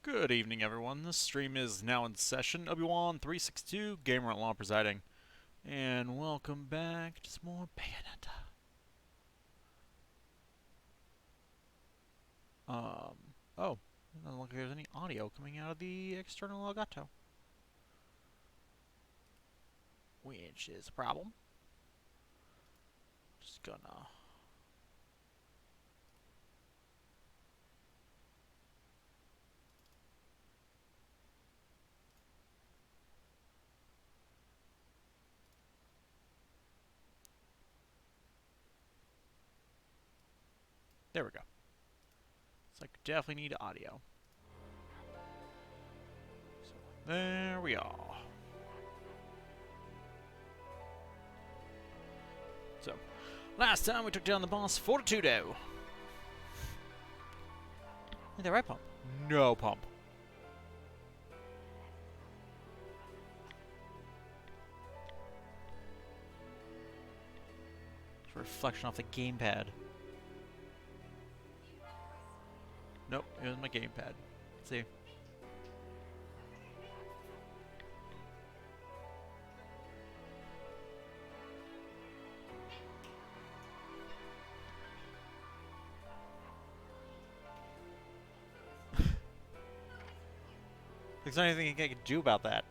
Good evening, everyone. This stream is now in session. Obi-Wan 362, Gamer Outlaw presiding. And welcome back to some more Bayonetta. Oh, it doesn't look like there's any audio coming out of the external Elgato. Which is a problem. Just gonna... There we go. So I definitely need audio. So there we are. So, last time we took down the boss Fortitudo. Is that right, Pump? No, Pump. It's a reflection off the gamepad. Nope, it was my gamepad. Let's see. There's not anything I can do about that.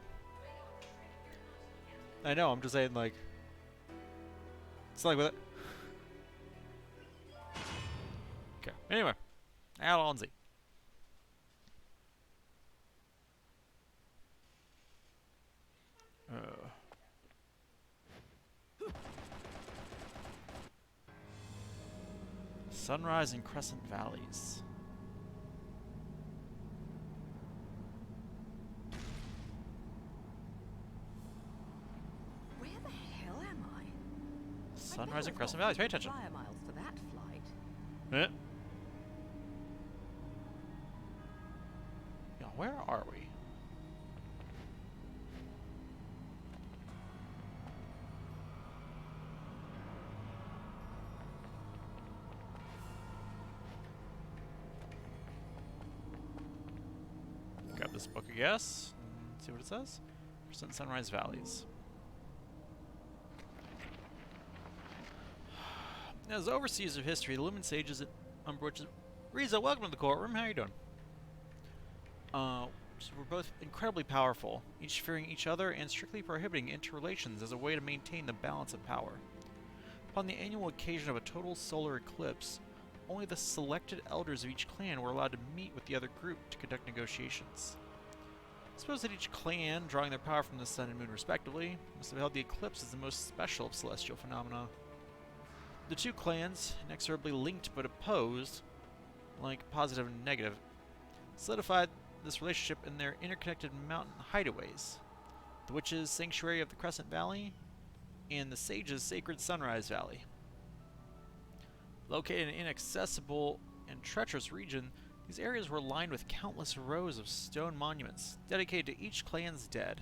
I know, I'm just saying, like... It's like with it. Okay, anyway. Alonzi. Sunrise and Crescent Valleys. Where the hell am I? Sunrise and Crescent Valleys. Pay attention. Flyer miles for that flight. Yeah, where are we? Grab this book, I guess. And see what it says. Crescent Sunrise Valleys. As overseers of history, the Lumen Sages at Umbridge. Riza, welcome to the courtroom. How are you doing? We're both incredibly powerful, each fearing each other and strictly prohibiting interrelations as a way to maintain the balance of power. Upon the annual occasion of a total solar eclipse, only the selected elders of each clan were allowed to meet with the other group to conduct negotiations. Suppose that each clan, drawing their power from the sun and moon respectively, must have held the eclipse as the most special of celestial phenomena. The two clans, inexorably linked but opposed, like positive and negative, solidified this relationship in their interconnected mountain hideaways, the Witches' Sanctuary of the Crescent Valley and the Sages' Sacred Sunrise Valley. Located in an inaccessible and treacherous region, these areas were lined with countless rows of stone monuments dedicated to each clan's dead,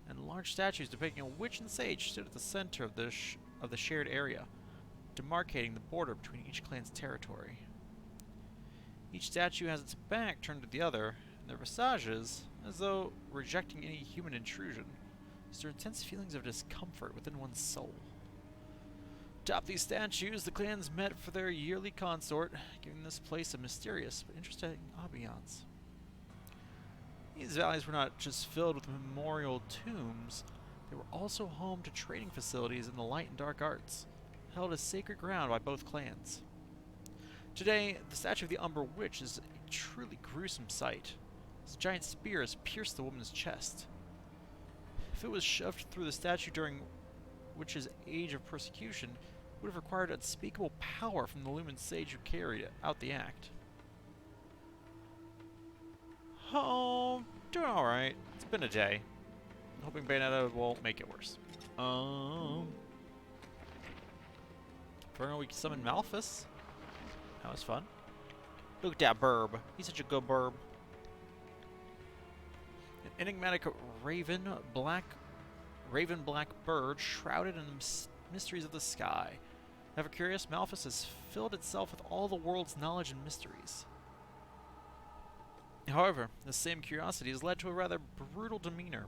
and large statues depicting a witch and sage stood at the center of the shared area, demarcating the border between each clan's territory. Each statue has its back turned to the other, and their visages, as though rejecting any human intrusion, stir intense feelings of discomfort within one's soul. Atop these statues, the clans met for their yearly consort, giving this place a mysterious but interesting ambiance. These valleys were not just filled with memorial tombs, they were also home to training facilities in the light and dark arts, held as sacred ground by both clans. Today, the statue of the Umber Witch is a truly gruesome sight, as a giant spear has pierced the woman's chest. If it was shoved through the statue during Witch's age of persecution, it would have required unspeakable power from the Lumen Sage who carried out the act. Oh, doing alright. It's been a day. I'm hoping Bayonetta won't make it worse. We summoned Malphus. That was fun. Look at that burb. He's such a good burb. An enigmatic raven black bird shrouded in the mysteries of the sky. Ever curious, Malphus has filled itself with all the world's knowledge and mysteries. However, the same curiosity has led to a rather brutal demeanor,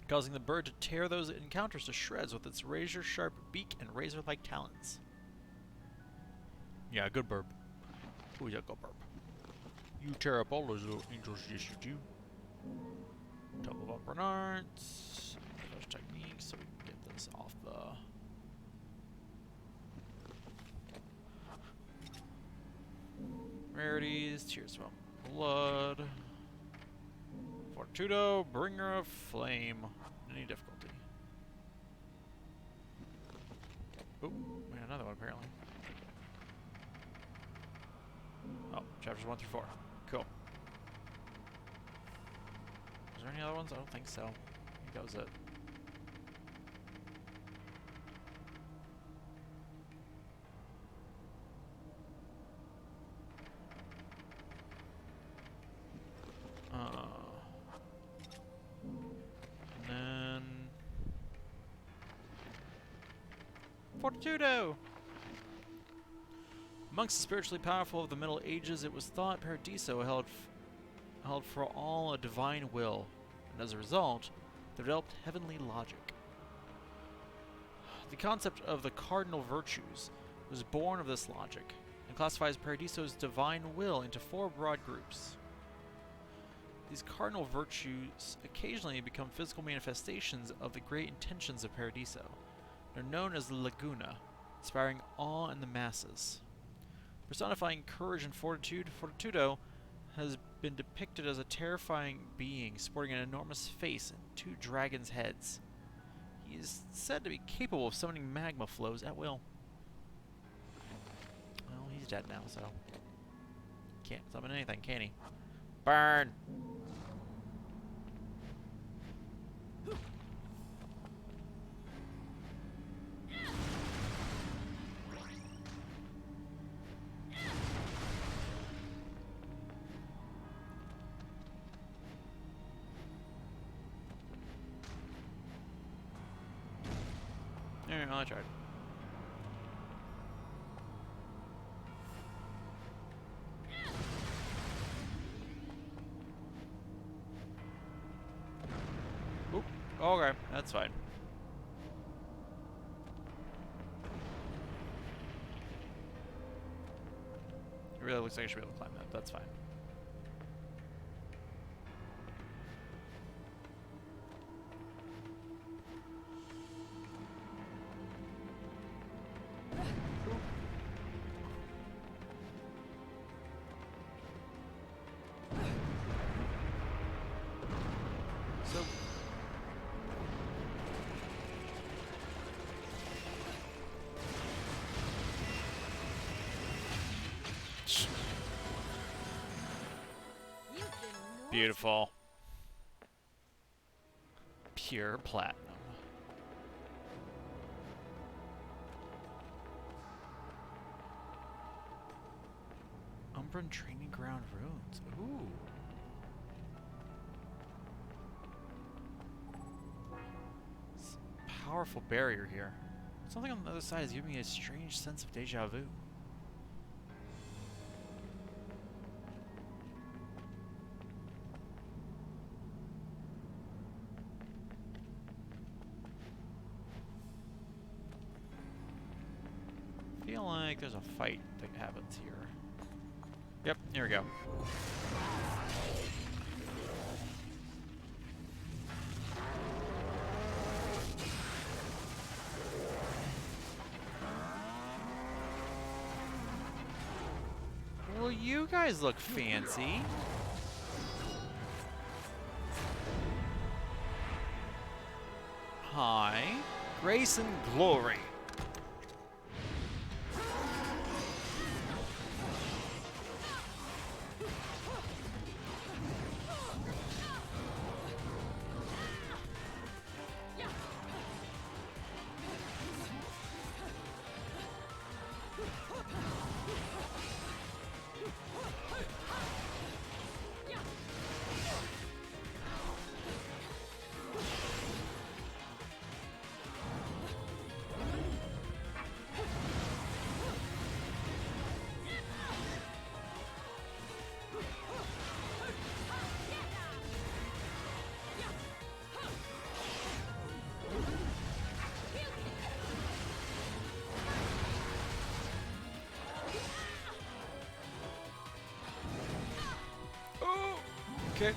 causing the bird to tear those it encounters to shreds with its razor-sharp beak and razor-like talons. Yeah, good burp. Who's a good burp? You tear up all those little angels, yes you do. Double up Bernards. Fresh technique, so we can get this off the... Rarities, Tears from Blood. Fortitudo, Bringer of Flame. Any difficulty. Oh, we got another one apparently. Oh, chapters 1 through 4. Cool. Is there any other ones? I don't think so. I think that was it. And then... Fortitudo! Amongst the spiritually powerful of the Middle Ages, it was thought Paradiso held for all a divine will, and as a result, they developed heavenly logic. The concept of the cardinal virtues was born of this logic, and classifies Paradiso's divine will into 4 broad groups. These cardinal virtues occasionally become physical manifestations of the great intentions of Paradiso. They're known as the Laguna, inspiring awe in the masses. Personifying courage and fortitude, Fortitudo has been depicted as a terrifying being sporting an enormous face and 2 dragons' heads. He is said to be capable of summoning magma flows at will. Well, he's dead now, so can't summon anything, can he? Burn! No, I tried. Oop. Okay, that's fine. It really looks like I should be able to climb that. That's fine. Beautiful. Pure platinum. Umbran Training Ground ruins. Ooh. It's a powerful barrier here. Something on the other side is giving me a strange sense of deja vu. I feel like there's a fight that happens here. Yep, here we go. Well, you guys look fancy. Hi. Grace and glory. Okay.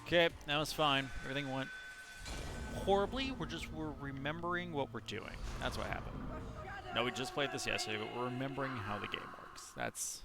Okay, that was fine. Everything went horribly. We're remembering what we're doing. That's what happened. No, we just played this yesterday, but we're remembering how the game works. That's...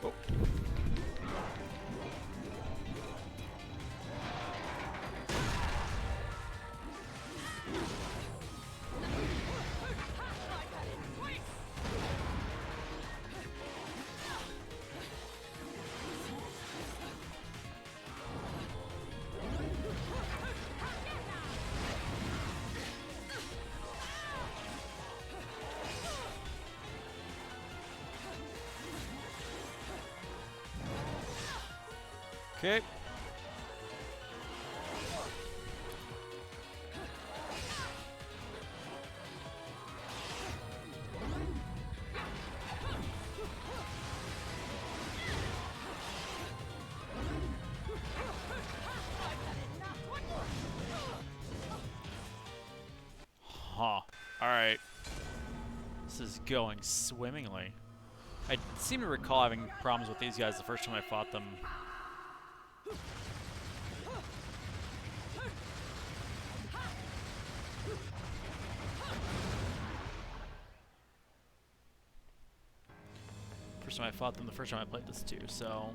Oh. Okay. Huh. Alright. This is going swimmingly. I seem to recall having problems with these guys the first time I fought them. First time I fought them the first time I played this too, so...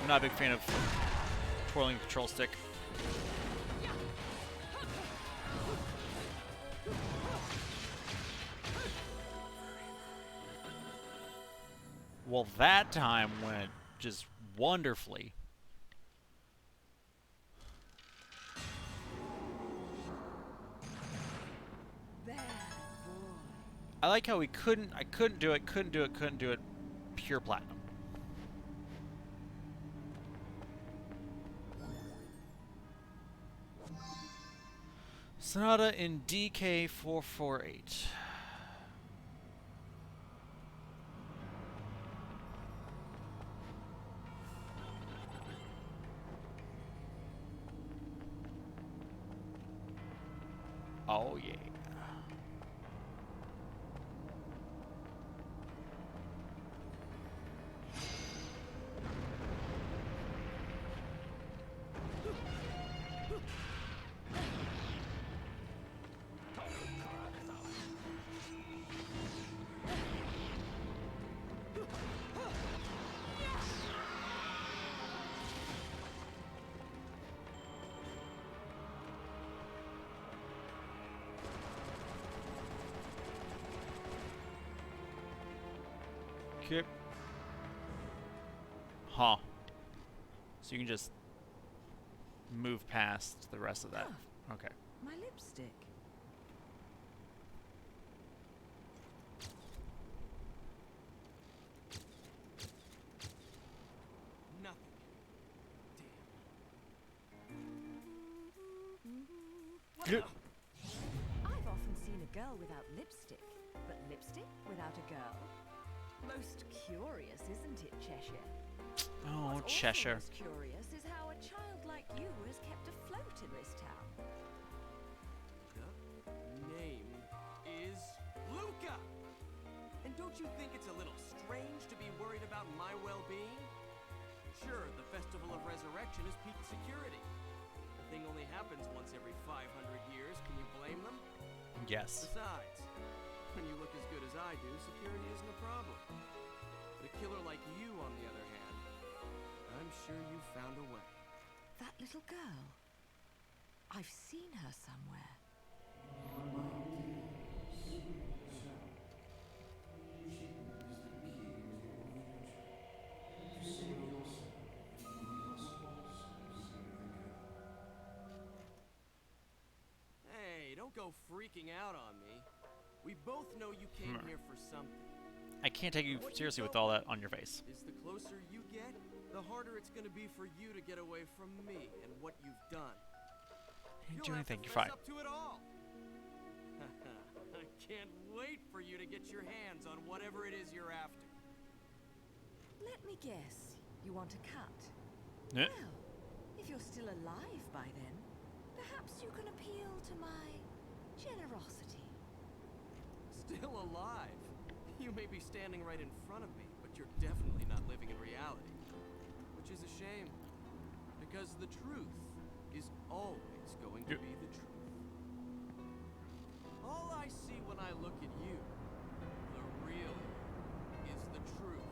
I'm not a big fan of twirling the control stick. Well, that time went just wonderfully. I like how I couldn't do it, pure platinum. Sonata in DK448. Oh yeah. Okay. Huh. So you can just move past the rest of that. Okay. My lipstick. Nothing. Damn. Yep. girl without lipstick, but lipstick without a girl? Most curious, isn't it, Cheshire? Oh, What's Cheshire. also most curious is how a child like you is kept afloat in this town. The name is Luca! And don't you think it's a little strange to be worried about my well-being? Sure, the Festival of Resurrection is peak security. The thing only happens once every 500 years. Can you blame them? Yes. Besides, when you look as good as I do, security isn't a problem. But a killer like you, on the other hand, I'm sure you found a way. That little girl. I've seen her somewhere. Hey, don't go freaking out on me. We both know you came here for something. I can't take you seriously with all that on your face. Is the closer you get, the harder it's gonna be for you to get away from me and what you've done. I didn't do You'll have anything, to you're fess fine. up to it all. I can't wait for you to get your hands on whatever it is you're after. Let me guess. You want a cut? Yeah. Well, if you're still alive by then, perhaps you can appeal to my generosity. Still alive. You may be standing right in front of me, but you're definitely not living in reality. Which is a shame. Because the truth is always going to be the truth. All I see when I look at you, the real you, is the truth.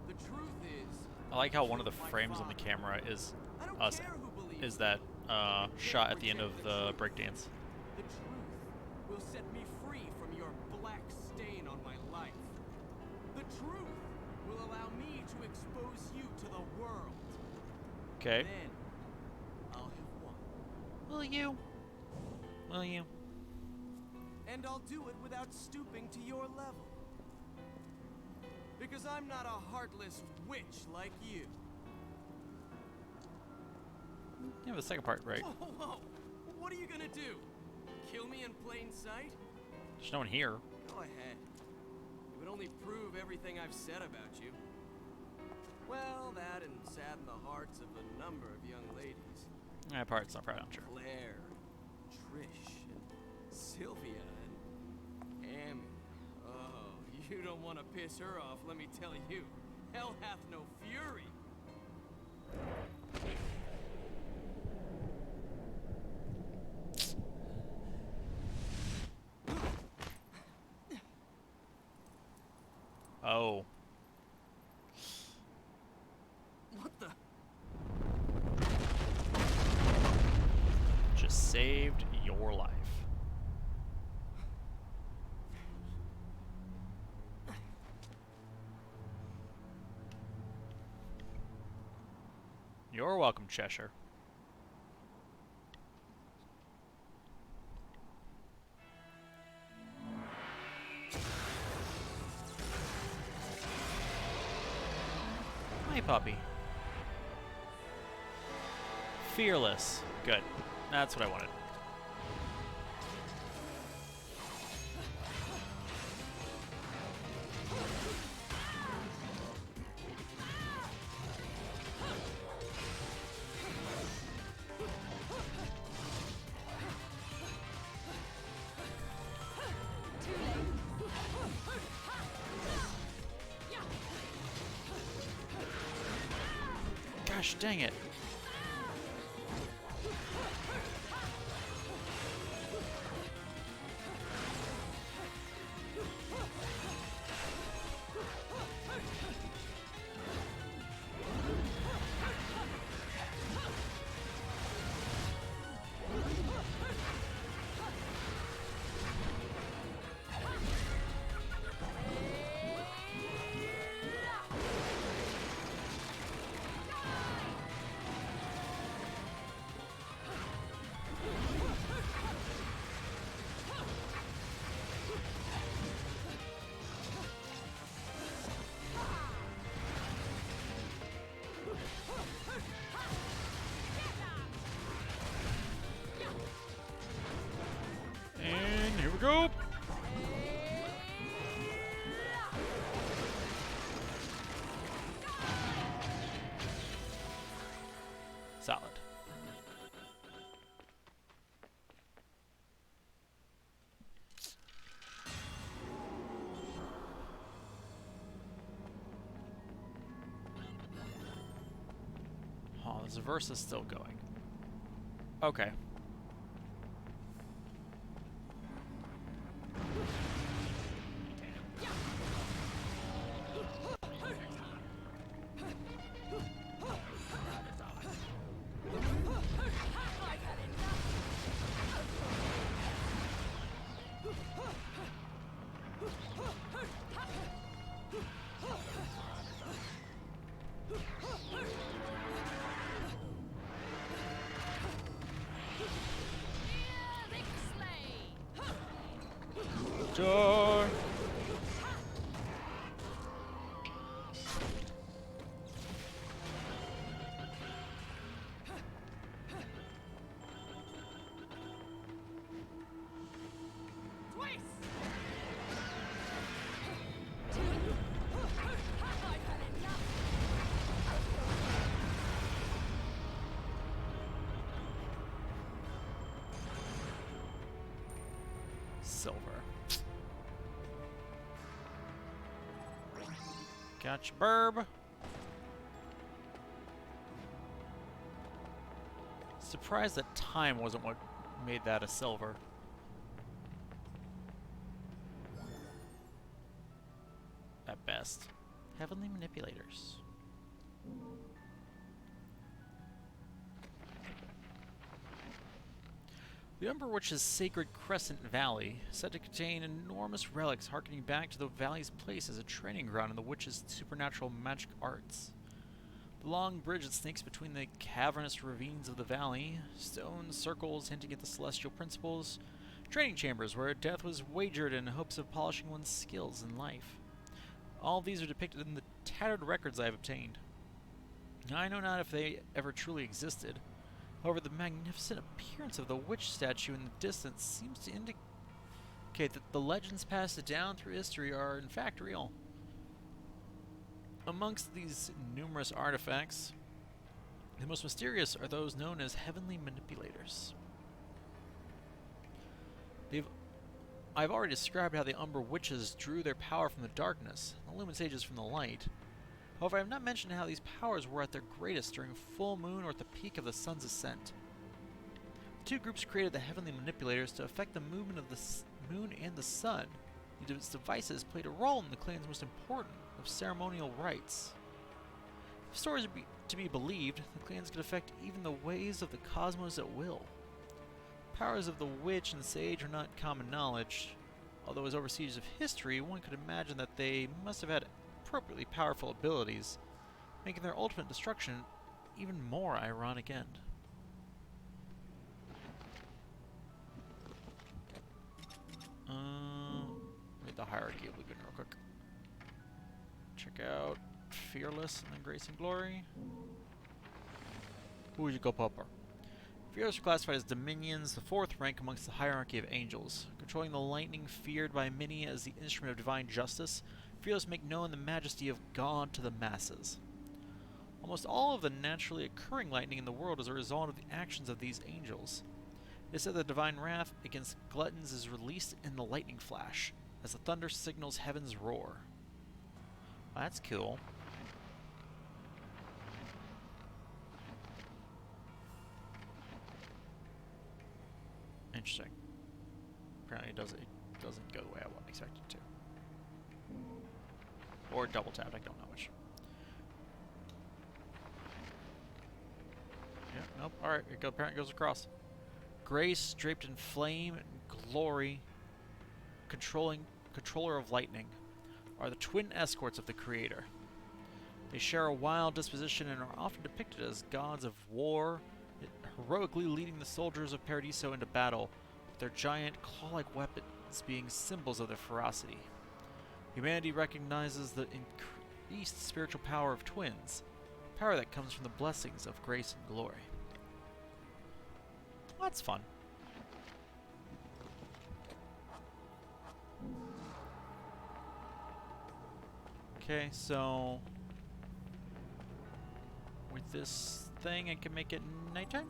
The truth is... I like how one of the frames on the camera is I don't us, care who believes is that You shot can't at the end of protect the breakdance. The truth will set me free from your black stain on my life. The truth will allow me to expose you to the world. Okay. Then I'll have won. Will you? Will you? And I'll do it without stooping to your level. Because I'm not a heartless witch like you. You have the second part, right? Whoa, whoa. What are you gonna do? Kill me in plain sight? There's no one here. Go ahead. It would only prove everything I've said about you. Well, that and sadden the hearts of a number of young ladies. That part's not probably not true. Claire, Trish, and Sylvia, and Amy. Oh, you don't want to piss her off, let me tell you. Hell hath no fury. Oh. What the? Just saved your life. You're welcome, Cheshire. Hi, puppy. Fearless. Good. That's what I wanted. Gosh dang it. Scoop! Solid. Oh, the verse is still going. Okay. Die! Silver. Gotcha, burb. Surprised that time wasn't what made that a silver. At best. Heavenly manipulators. The Umber Witch's sacred Crescent Valley is said to contain enormous relics harkening back to the valley's place as a training ground in the witch's supernatural magic arts. The long bridge that snakes between the cavernous ravines of the valley, stone circles hinting at the celestial principles, training chambers where death was wagered in hopes of polishing one's skills in life. All of these are depicted in the tattered records I have obtained. I know not if they ever truly existed. However, the magnificent appearance of the witch statue in the distance seems to indicate that the legends passed down through history are in fact real. Amongst these numerous artifacts, the most mysterious are those known as heavenly manipulators. I've already described how the Umber Witches drew their power from the darkness, and the Lumen Sages from the light. However, I have not mentioned how these powers were at their greatest during full moon or at the peak of the sun's ascent. The two groups created the heavenly manipulators to affect the movement of the moon and the sun. These devices played a role in the clan's most important of ceremonial rites. If stories are to be believed, the clans could affect even the ways of the cosmos at will. The powers of the witch and sage are not common knowledge, although as overseers of history, one could imagine that they must have had appropriately powerful abilities, making their ultimate destruction an even more ironic end. Read the hierarchy of Lucan real quick. Check out Fearless and then Grace and Glory. Who you go, Popper? Fearless are classified as Dominions, the fourth rank amongst the hierarchy of angels. Controlling the lightning feared by many as the instrument of divine justice, Fearless make known the majesty of God to the masses. Almost all of the naturally occurring lightning in the world is a result of the actions of these angels. It is said that divine wrath against gluttons is released in the lightning flash, as the thunder signals heaven's roar. Well, that's cool. Interesting. Apparently it doesn't go the way I would expect it to. Or double tapped, I don't know which. Yeah, nope. Alright, apparently it goes across. Grace, draped in flame and glory, controller of lightning, are the twin escorts of the Creator. They share a wild disposition and are often depicted as gods of war, heroically leading the soldiers of Paradiso into battle, with their giant claw-like weapons being symbols of their ferocity. Humanity recognizes the increased spiritual power of twins, power that comes from the blessings of grace and glory. Well, that's fun. Okay, so with this thing, I can make it nighttime?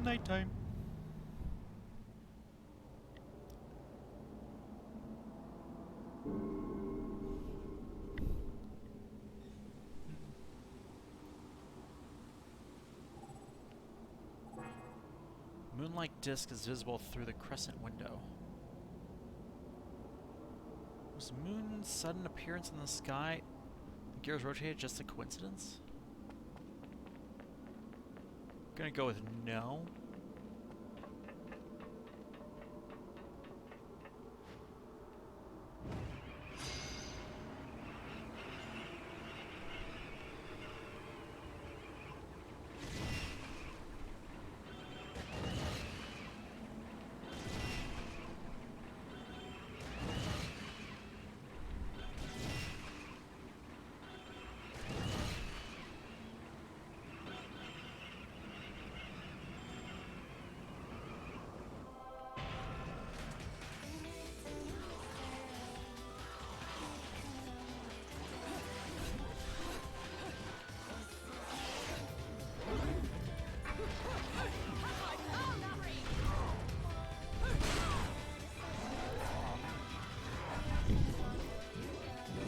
Nighttime. Moonlight disk is visible through the crescent window. Was the moon's sudden appearance in the sky, the gears rotated, just a coincidence? Gonna go with no.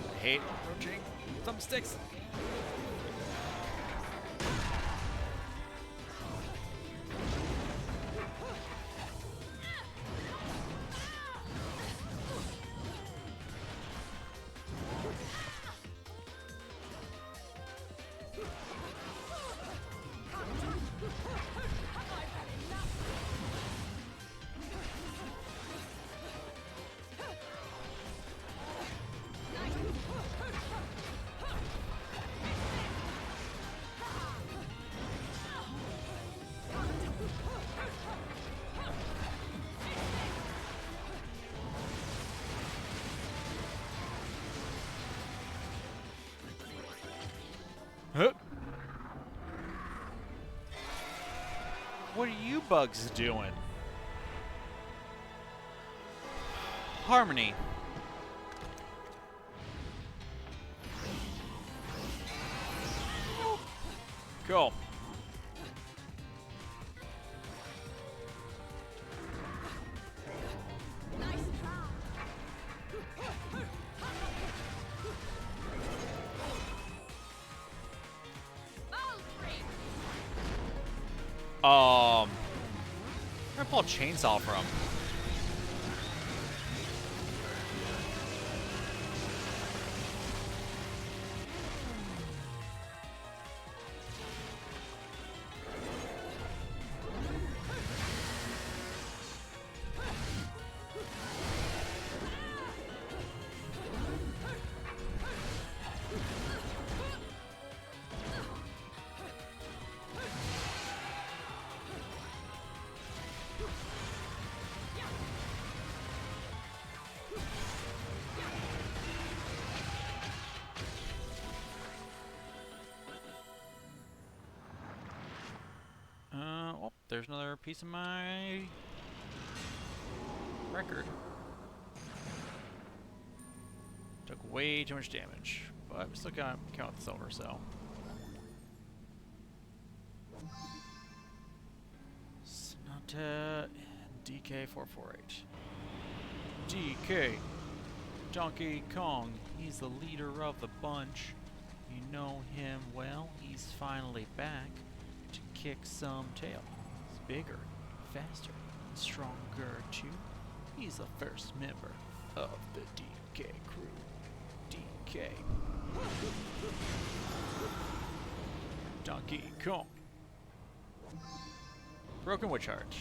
I hate rotating thumbsticks. Huh? What are you bugs doing? Harmony. Go. Where'd I pull a chainsaw from? Well, there's another piece of my record. Took way too much damage, but we still got count the silver, so. Sonata DK448. DK. Donkey Kong. He's the leader of the bunch. You know him well. He's finally back to kick some tail. He's bigger, faster, and stronger too. He's the first member of the DK crew. DK. Donkey Kong. Broken Witch Heart.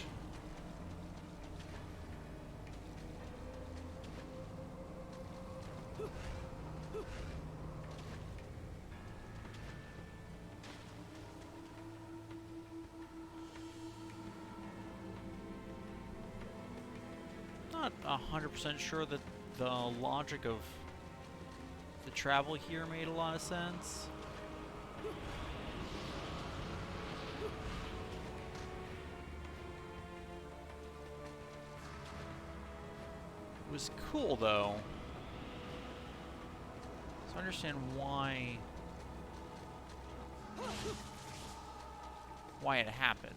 Not 100% sure that the logic of the travel here made a lot of sense. was cool, though. So I understand why it happened.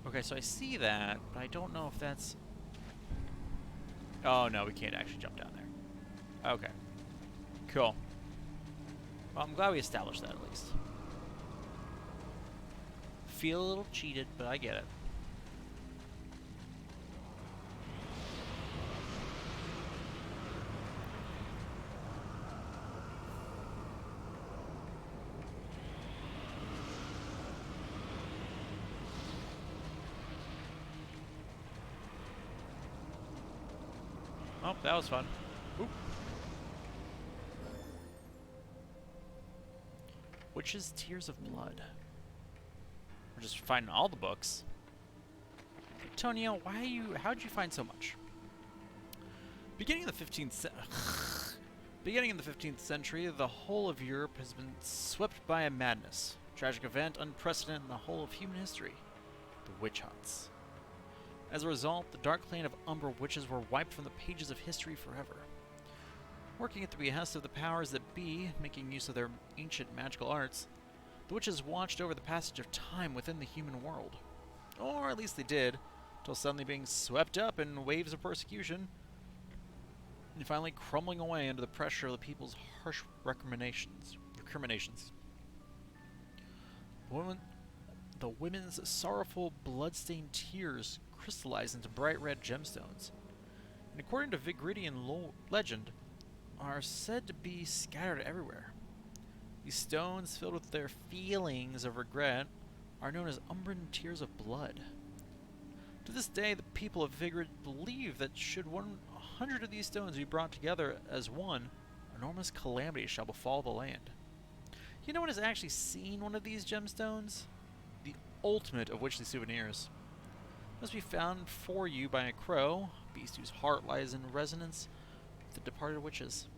Okay, so I see that, but I don't know if that's... Oh, no, we can't actually jump down there. Okay. Cool. Well, I'm glad we established that, at least. Feel a little cheated, but I get it. Oh, that was fun. Oop. Witch's Tears of Blood. We're just finding all the books. Tonio, how'd you find so much? Beginning in the 15th century, the whole of Europe has been swept by a madness. Tragic event unprecedented in the whole of human history. The witch hunts. As a result, the dark clan of Umbra witches were wiped from the pages of history forever. Working at the behest of the powers that be, making use of their ancient magical arts, the witches watched over the passage of time within the human world. Or at least they did, until suddenly being swept up in waves of persecution, and finally crumbling away under the pressure of the people's harsh recriminations. The women's sorrowful, blood-stained tears crystallized into bright red gemstones, and according to Vigridian legend, are said to be scattered everywhere. These stones, filled with their feelings of regret, are known as Umbran Tears of Blood. To this day, the people of Vigrid believe that should 100 of these stones be brought together as one, enormous calamity shall befall the land. You know one has actually seen one of these gemstones? The ultimate of witchly souvenirs. Must be found for you by a crow, a beast whose heart lies in resonance with the departed witches.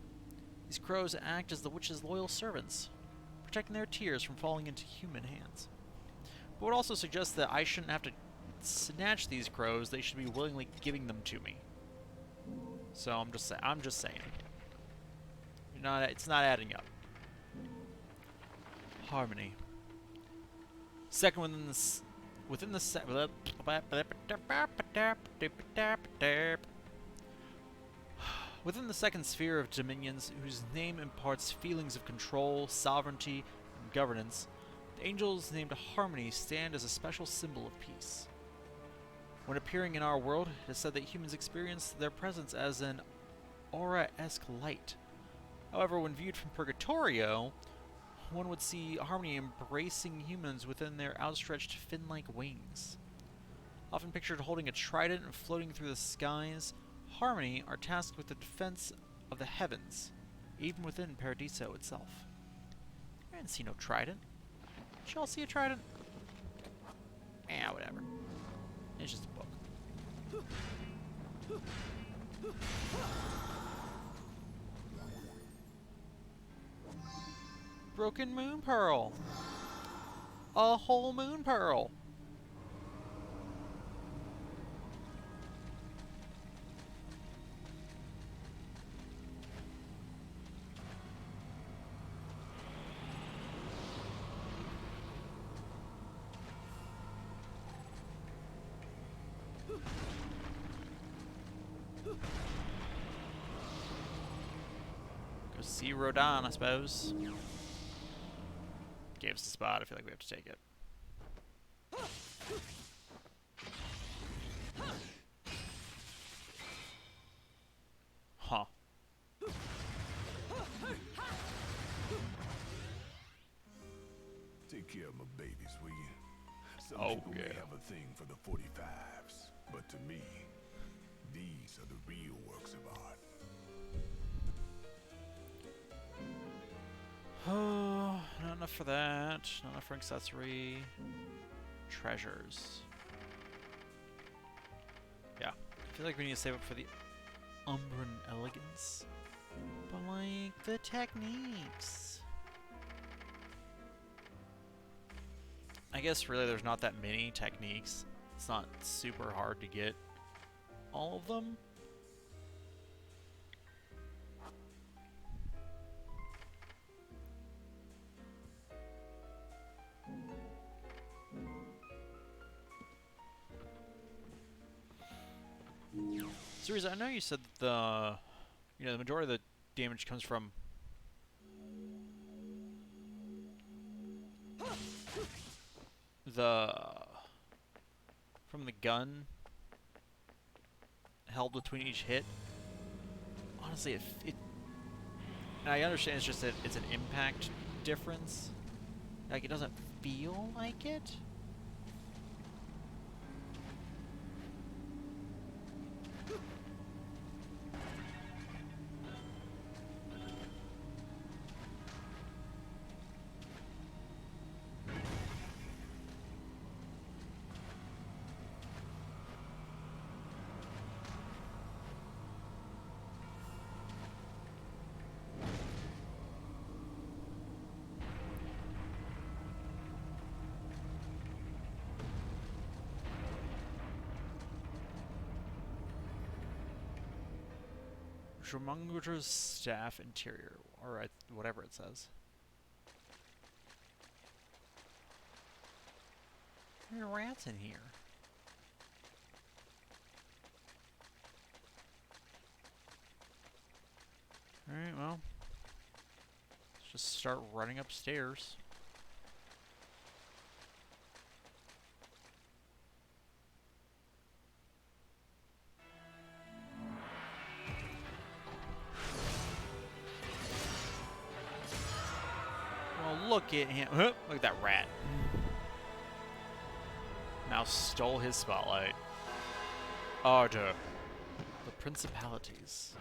These crows act as the witches' loyal servants, protecting their tears from falling into human hands. But would also suggest that I shouldn't have to snatch these crows, they should be willingly giving them to me. So I'm just saying. It's not adding up. Harmony. Second within the second sphere of dominions, whose name imparts feelings of control, sovereignty, and governance, the angels named Harmony stand as a special symbol of peace. When appearing in our world, it is said that humans experience their presence as an aura-esque light. However, when viewed from Purgatorio, one would see Harmony embracing humans within their outstretched fin-like wings. Often pictured holding a trident and floating through the skies, Harmony are tasked with the defense of the heavens, even within Paradiso itself. I didn't see no trident. Did y'all see a trident? Whatever. It's just a book. Broken moon pearl. A whole moon pearl. Go see Rodan, I suppose. Gave us the spot. I feel like we have to take it. Huh. Take care of my babies, will you? Some people may have a thing for the 45s, but to me, these are the real works of art. Oh, not enough enough for that. Not enough for accessory. Treasures. Yeah. I feel like we need to save up for the Umbran Elegance. But like, the techniques. I guess really there's not that many techniques. It's not super hard to get all of them. So, Riza, I know you said that the majority of the damage comes from the gun held between each hit. Honestly, and I understand it's just that it's an impact difference. Like, it doesn't feel like it. Drumungra's staff interior, or whatever it says. There are rats in here. Alright, well. Let's just start running upstairs. Look at him. Look at that rat. Mouse stole his spotlight. Order. The principalities.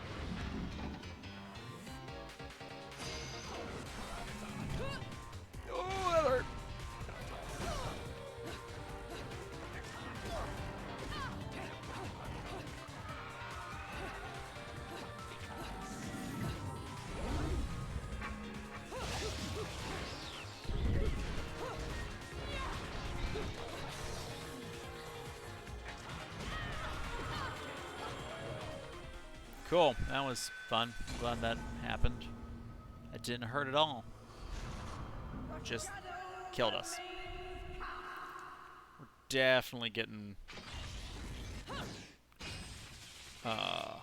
Oh, that hurt. Cool, that was fun. I'm glad that happened. It didn't hurt at all. Just killed us. We're definitely getting a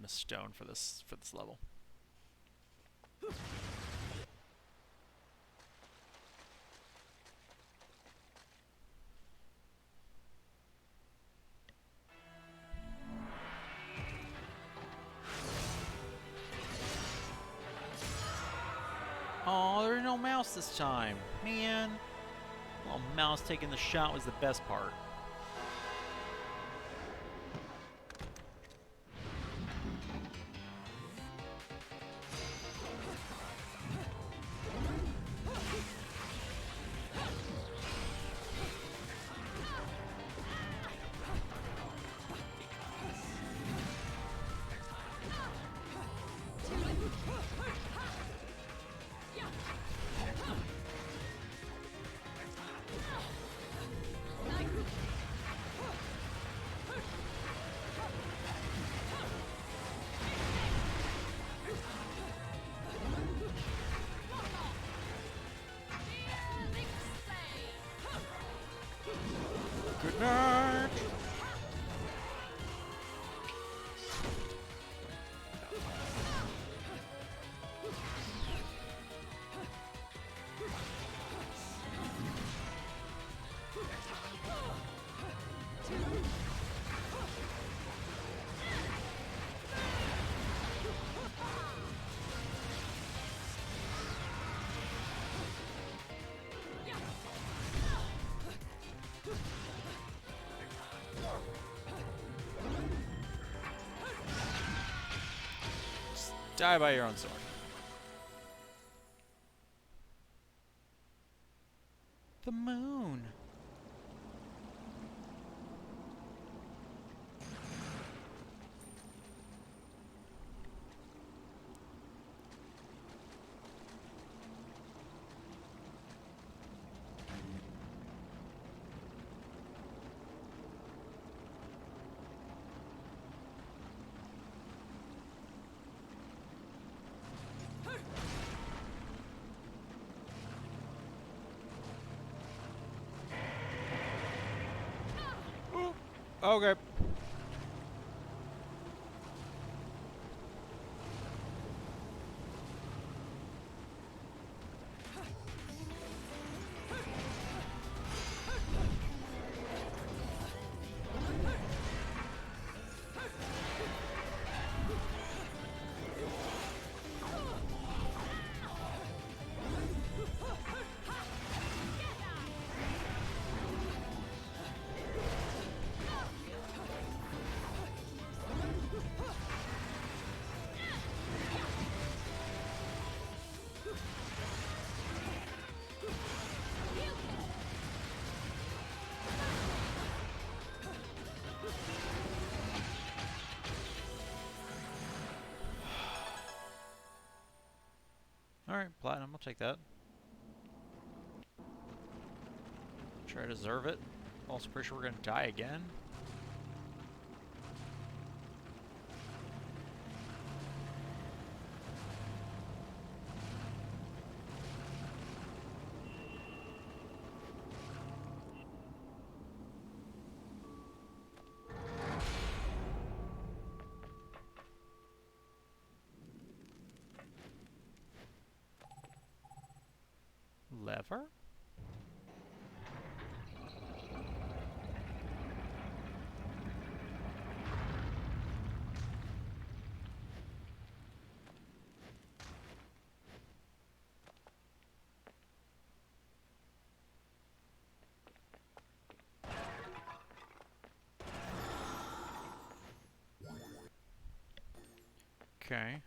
stone for this level. Oh, there's no mouse this time. Man. Little mouse taking the shot was the best part. Good night. Die by your own sword. The moon. Okay. Alright, platinum, I'll take that. Try to deserve it. Also pretty sure we're gonna die again. Lever? Okay.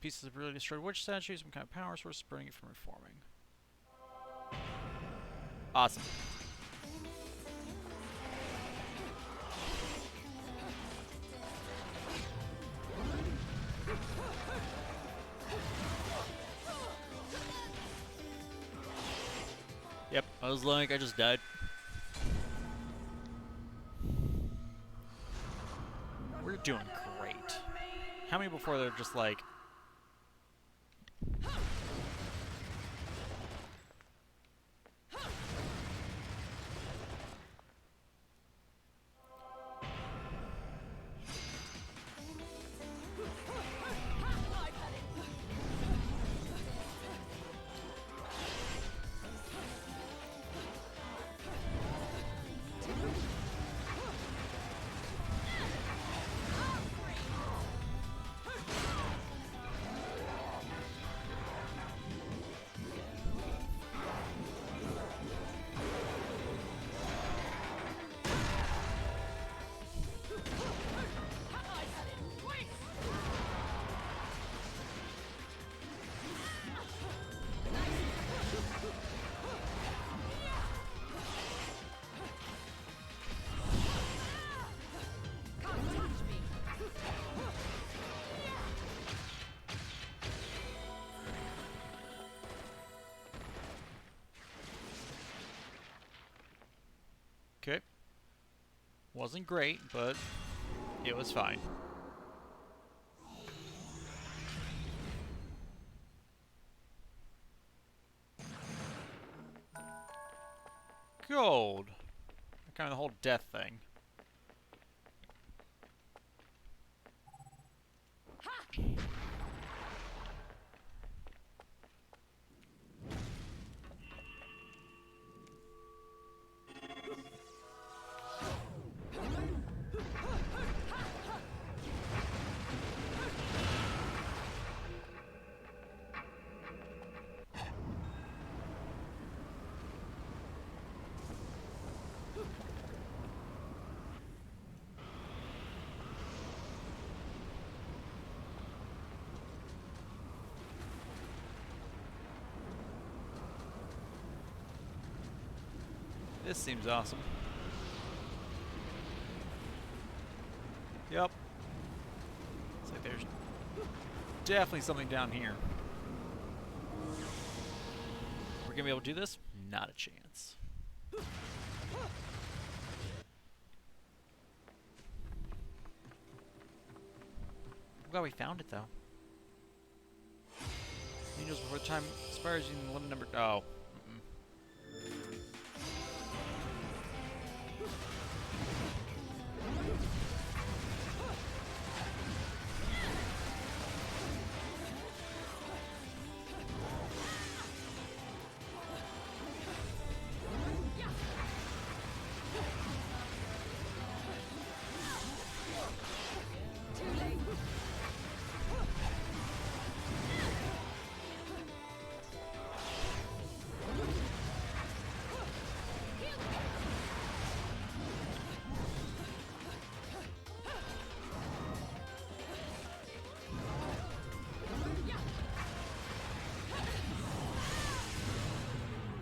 Pieces of really destroyed witch statues, some kind of power source preventing it from reforming. Awesome. Yep, I was like, I just died. We're doing great. How many before they're just like... Okay. Wasn't great, but it was fine. Gold. Kind of the whole death thing. This seems awesome. Yep. Looks like there's definitely something down here. We're gonna be able to do this? Not a chance. I'm glad we found it though. Angels before time expires using the limit number. Oh.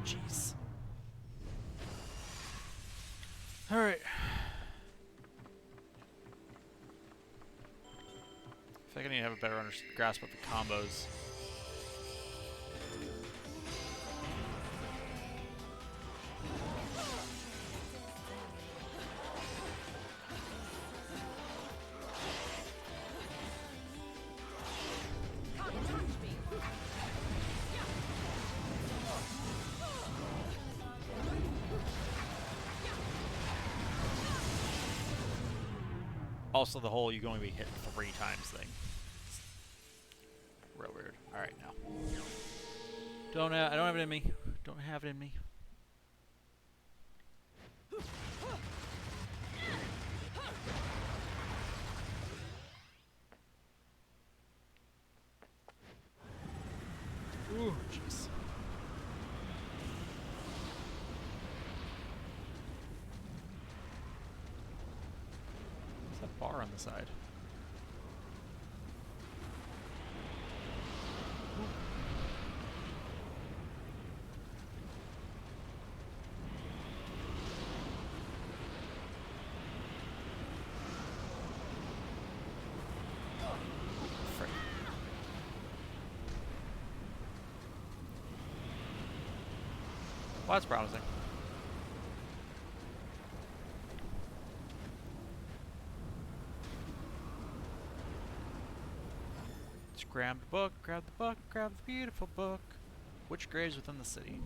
Jeez. Alright. I think I need to have a better grasp of the combos. Also, the whole you can only be hit 3 times thing. Real weird. Alright, now. I don't have it in me. Don't have it in me. Ooh, jeez. Bar on the side. Frick. Well, that's promising. Grab the book, grab the book, grab the beautiful book. Which graves within the city?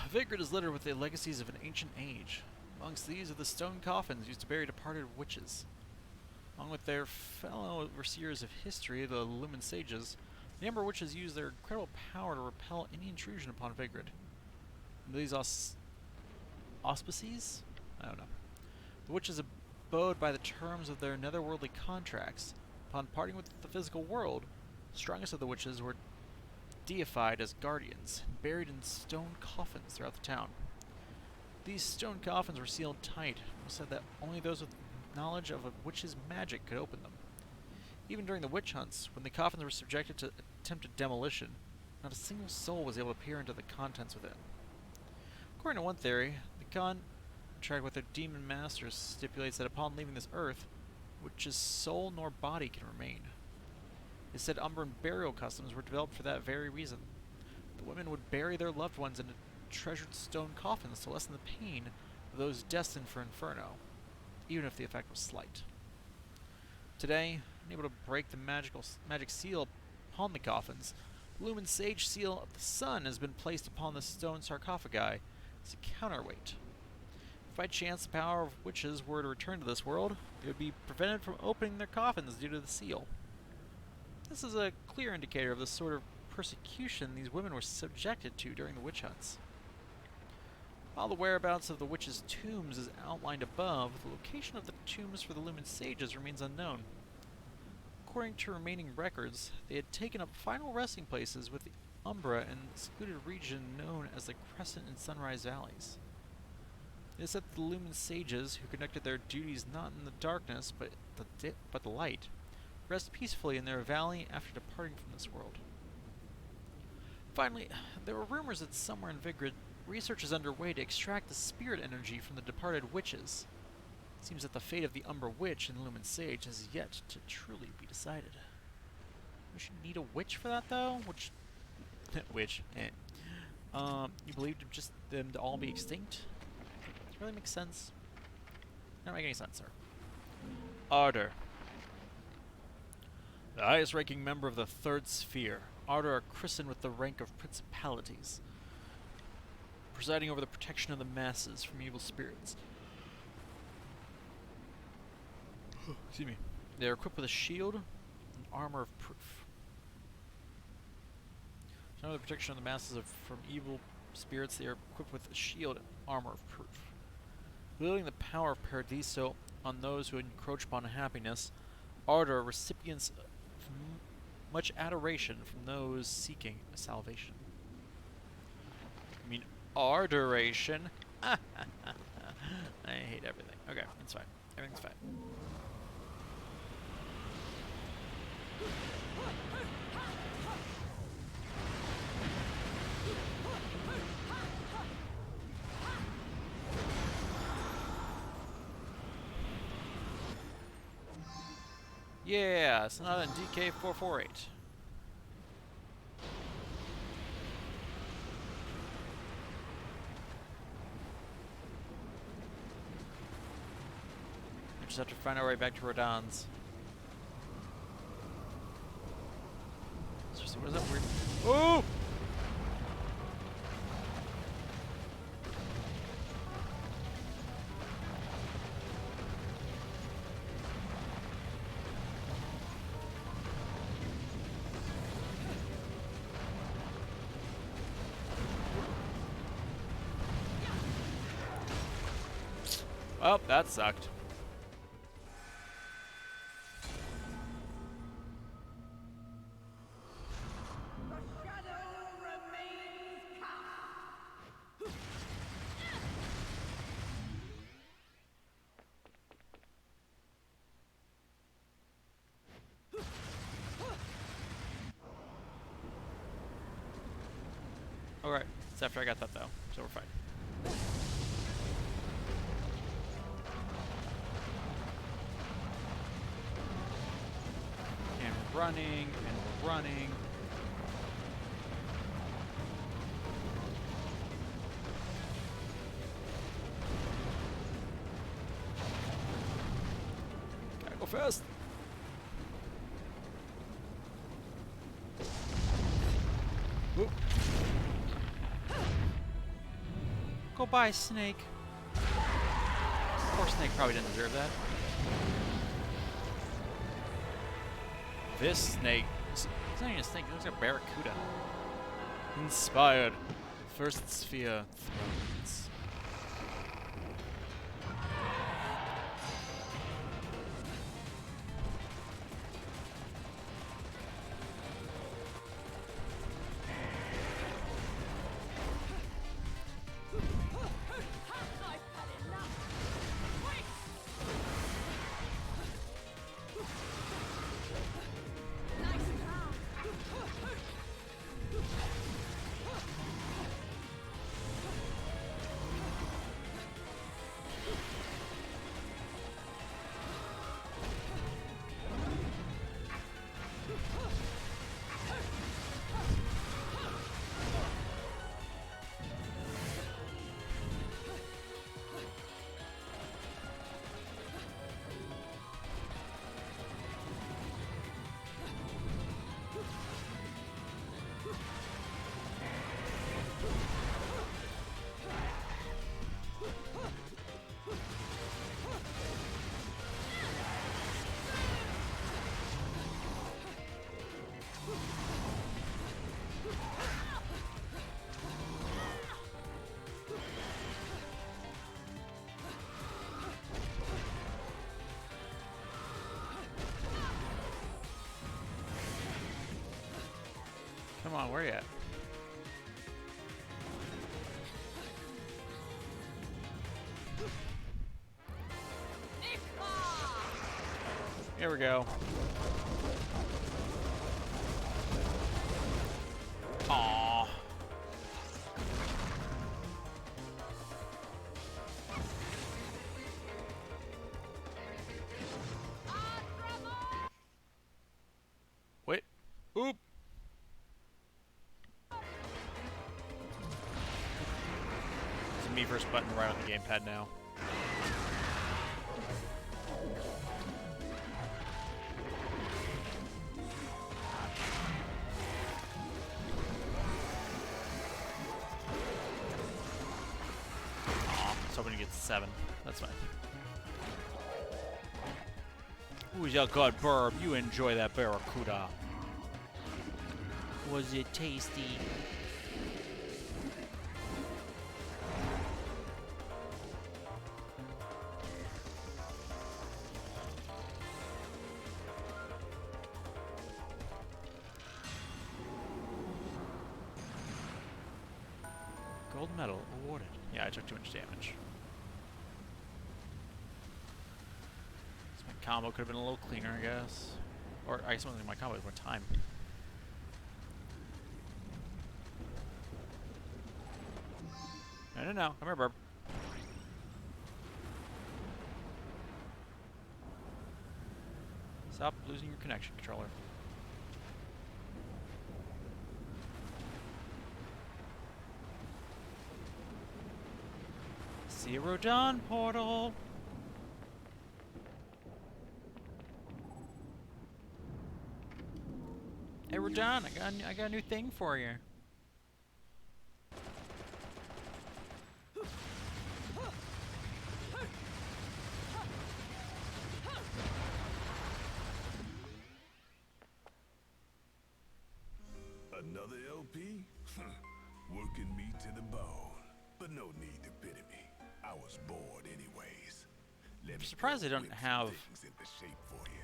Vigrid is littered with the legacies of an ancient age. Amongst these are the stone coffins used to bury departed witches. Along with their fellow overseers of history, the Lumen Sages, the Ember Witches use their incredible power to repel any intrusion upon Vigrid. These auspices? I don't know. The witches abode by the terms of their netherworldly contracts. Upon parting with the physical world, the strongest of the witches were deified as guardians, buried in stone coffins throughout the town. These stone coffins were sealed tight. It was said that only those with knowledge of a witch's magic could open them. Even during the witch hunts, when the coffins were subjected to attempted demolition, not a single soul was able to peer into the contents within. According to one theory, the contract with their demon masters stipulates that upon leaving this earth, witch's soul nor body can remain. It said Umbran burial customs were developed for that very reason. The women would bury their loved ones in treasured stone coffins to lessen the pain of those destined for Inferno, even if the effect was slight. Today, unable to break the magic seal upon the coffins, the Lumen Sage seal of the sun has been placed upon the stone sarcophagi as a counterweight. If by chance the power of witches were to return to this world, they would be prevented from opening their coffins due to the seal. This is a clear indicator of the sort of persecution these women were subjected to during the witch hunts. While the whereabouts of the witches' tombs is outlined above, the location of the tombs for the Lumen Sages remains unknown. According to remaining records, they had taken up final resting places with the Umbra in a secluded region known as the Crescent and Sunrise Valleys. It is said that the Lumen Sages, who conducted their duties not in the darkness but the light, rest peacefully in their valley after departing from this world. Finally, there were rumors that somewhere in Vigrid, research is underway to extract the spirit energy from the departed witches. Seems that the fate of the Umbra Witch and Lumen Sage has yet to truly be decided. We should need a witch for that, though? Which... witch. Eh. You believed just them to all be extinct? Does it really make sense? Not make any sense, sir. Ardor. The highest-ranking member of the Third Sphere. Ardor are christened with the rank of principalities, presiding over the protection of the masses from evil spirits. Excuse me. They are equipped with a shield and armor of proof. To the protection of the masses from evil spirits, they are equipped with a shield and armor of proof. Wielding the power of Paradiso on those who encroach upon happiness, Ardor are recipients of much adoration from those seeking salvation. I mean, ardoration? I hate everything. Okay, it's fine. Everything's fine. Yeah, it's not in DK448. We just have to find our way back to Rodan's. Seriously, what is that weird? Oh! Oh, that sucked. Alright, it's after I got that though, so we're fine. Running and running. Gotta go fast. Oop. Go by, Snake. Poor Snake probably didn't deserve that. This snake, it's not even a snake, it looks like a barracuda. Inspired. First Sphere Thrones. Come on, where you at? Here we go. Aww. me first button right on the gamepad now. Aw, I was hoping to get 7. That's fine. Who's your good burb? You enjoy that barracuda. Was it tasty? Gold medal awarded. Yeah, I took too much damage. So my combo could have been a little cleaner, I guess. Or I guess I don't think my combo had more time. No. Come here, Burb. Stop losing your connection, controller. Zero Dawn portal. Hey, we're done. I got a new thing for you. Another LP? Working me to the bone. But no need to pity me. I was bored anyways. I'm surprised they don't have things into shape for you.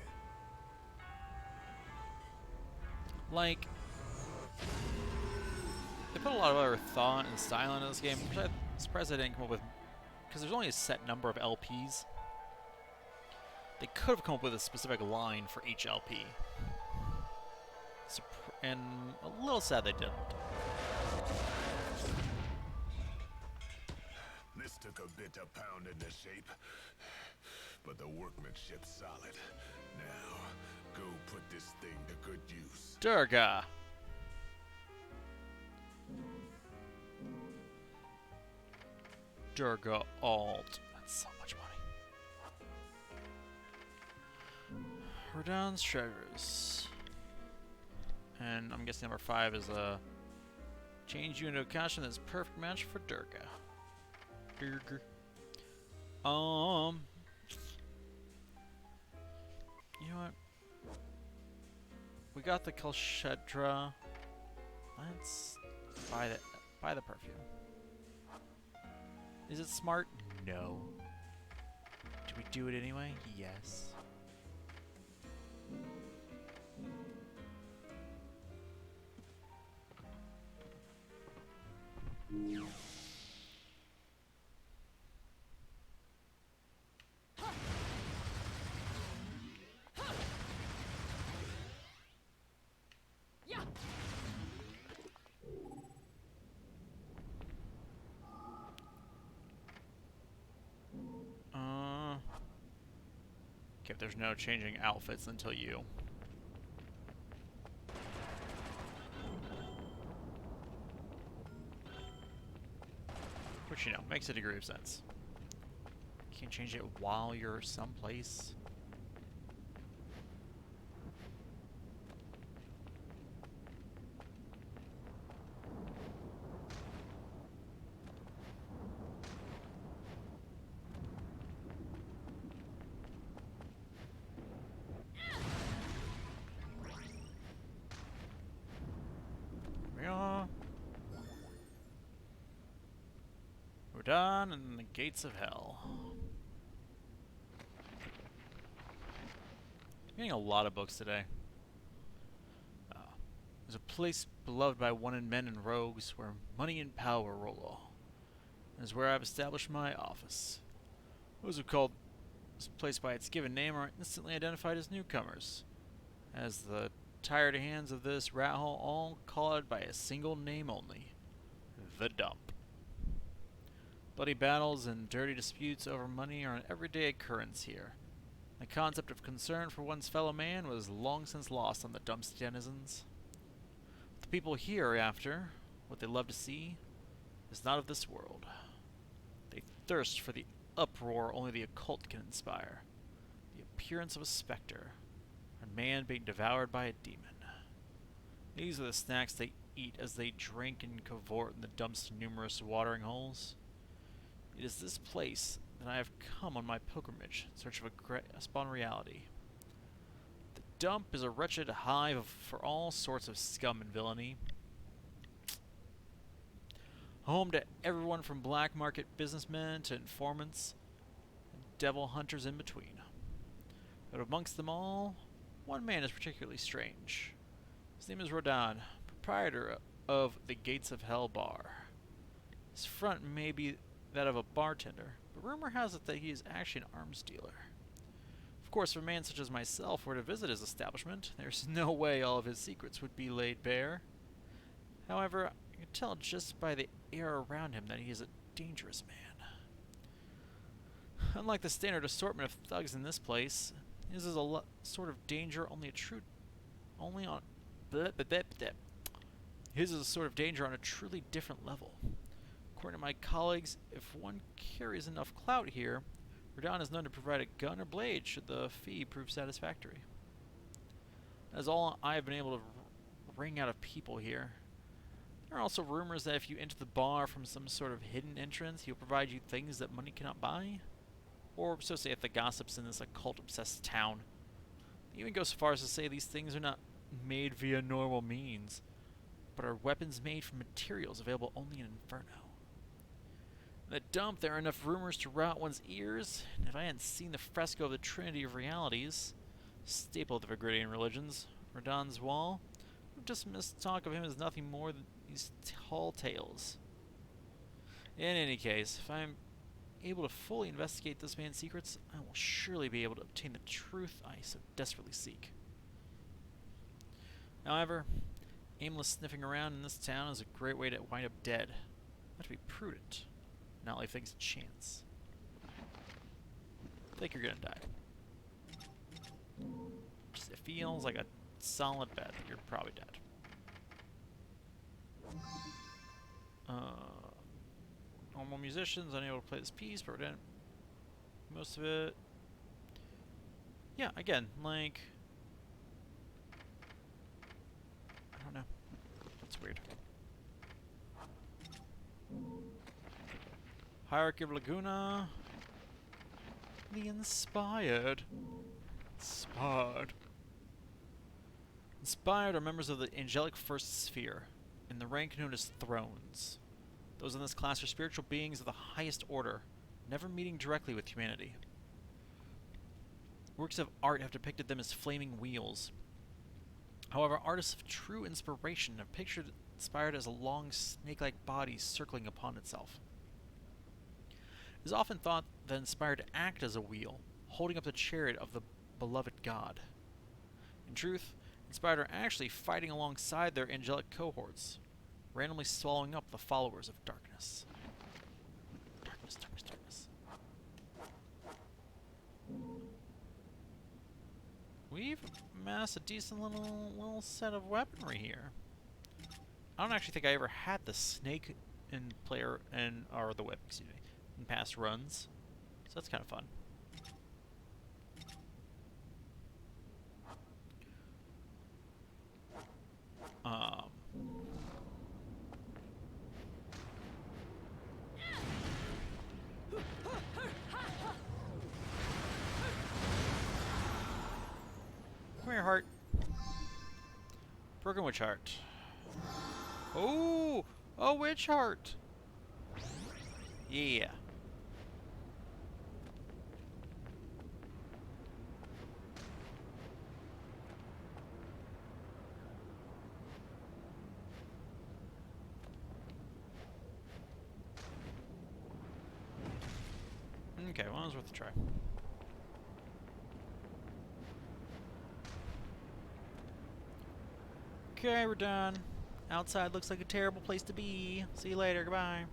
like they put a lot of other thought and style into this game, which I'm surprised they didn't come up with, because there's only a set number of LPs. They could have come up with a specific line for each LP. And a little sad they didn't. This took a bit of pounding into shape, but the workmanship's solid. Now, go put this thing to good use. Durga. Durga alt. That's so much money. Radon's treasures. And I'm guessing number 5 is a change you into a costume that's a perfect match for Durga. Durga. You know what? We got the Kalshedra. Let's buy the perfume. Is it smart? No. Do we do it anyway? Yes. Okay, there's no changing outfits until you. Which, you know, makes a degree of sense. Can't change it while you're someplace. Done, and the gates of hell. I'm getting a lot of books today. There's a place beloved by one-in men and rogues where money and power roll. It is where I've established my office. Those who call this place by its given name are instantly identified as newcomers, as the tired hands of this rat hole all call it by a single name only: the Dump. Bloody battles and dirty disputes over money are an everyday occurrence here. The concept of concern for one's fellow man was long since lost on the Dump's denizens. The people here, after what they love to see, is not of this world. thirst for the uproar only the occult can inspire. The appearance of a specter, a man being devoured by a demon. These are the snacks they eat as they drink and cavort in the dump's numerous watering holes. It is this place that I have come on my pilgrimage in search of a grasp on reality. The dump is a wretched hive for all sorts of scum and villainy. Home to everyone from black market businessmen to informants and devil hunters in between. But amongst them all, one man is particularly strange. His name is Rodan, proprietor of the Gates of Hell bar. His front may be that of a bartender, but rumor has it that he is actually an arms dealer. Of course, if a man such as myself were to visit his establishment, there's no way all of his secrets would be laid bare. However, I can tell just by the air around him that he is a dangerous man. Unlike the standard assortment of thugs in this place, his is a sort of danger His is a sort of danger on a truly different level. According to my colleagues, if one carries enough clout here, Rodan is known to provide a gun or blade should the fee prove satisfactory. That is all I have been able to wring out of people here. There are also rumors that if you enter the bar from some sort of hidden entrance, he'll provide you things that money cannot buy. Or so say the gossips in this occult-obsessed town. They even go so far as to say these things are not made via normal means, but are weapons made from materials available only in Inferno. In the dump, there are enough rumors to rot one's ears, and if I hadn't seen the fresco of the Trinity of Realities, staple of the Vigridian religions, Rodan's wall, I would dismiss talk of him as nothing more than these tall tales. In any case, if I am able to fully investigate this man's secrets, I will surely be able to obtain the truth I so desperately seek. However, aimless sniffing around in this town is a great way to wind up dead. I have to be prudent, not leave things to chance. I think you're gonna die. Just, it feels like a solid bet that you're probably dead. Normal musicians unable to play this piece, but we're done most of it. Yeah, again, like, I don't know. That's weird. Hierarchy of Laguna. The Inspired. Inspired are members of the angelic first sphere, in the rank known as thrones. Those in this class are spiritual beings of the highest order, never meeting directly with humanity. Works of art have depicted them as flaming wheels. However, artists of true inspiration have pictured Inspired as a long, snake-like body circling upon itself. It is often thought that Inspired to act as a wheel, holding up the chariot of the beloved god. In truth, Inspired are actually fighting alongside their angelic cohorts, randomly swallowing up the followers of darkness. Darkness. We've amassed a decent little set of weaponry here. I don't actually think I ever had the snake in or the whip, excuse me, in past runs. So that's kind of fun. Come here, heart. Broken witch heart. Oh! A witch heart! Yeah. Okay, well, it was worth a try. Okay, we're done. Outside looks like a terrible place to be. See you later. Goodbye.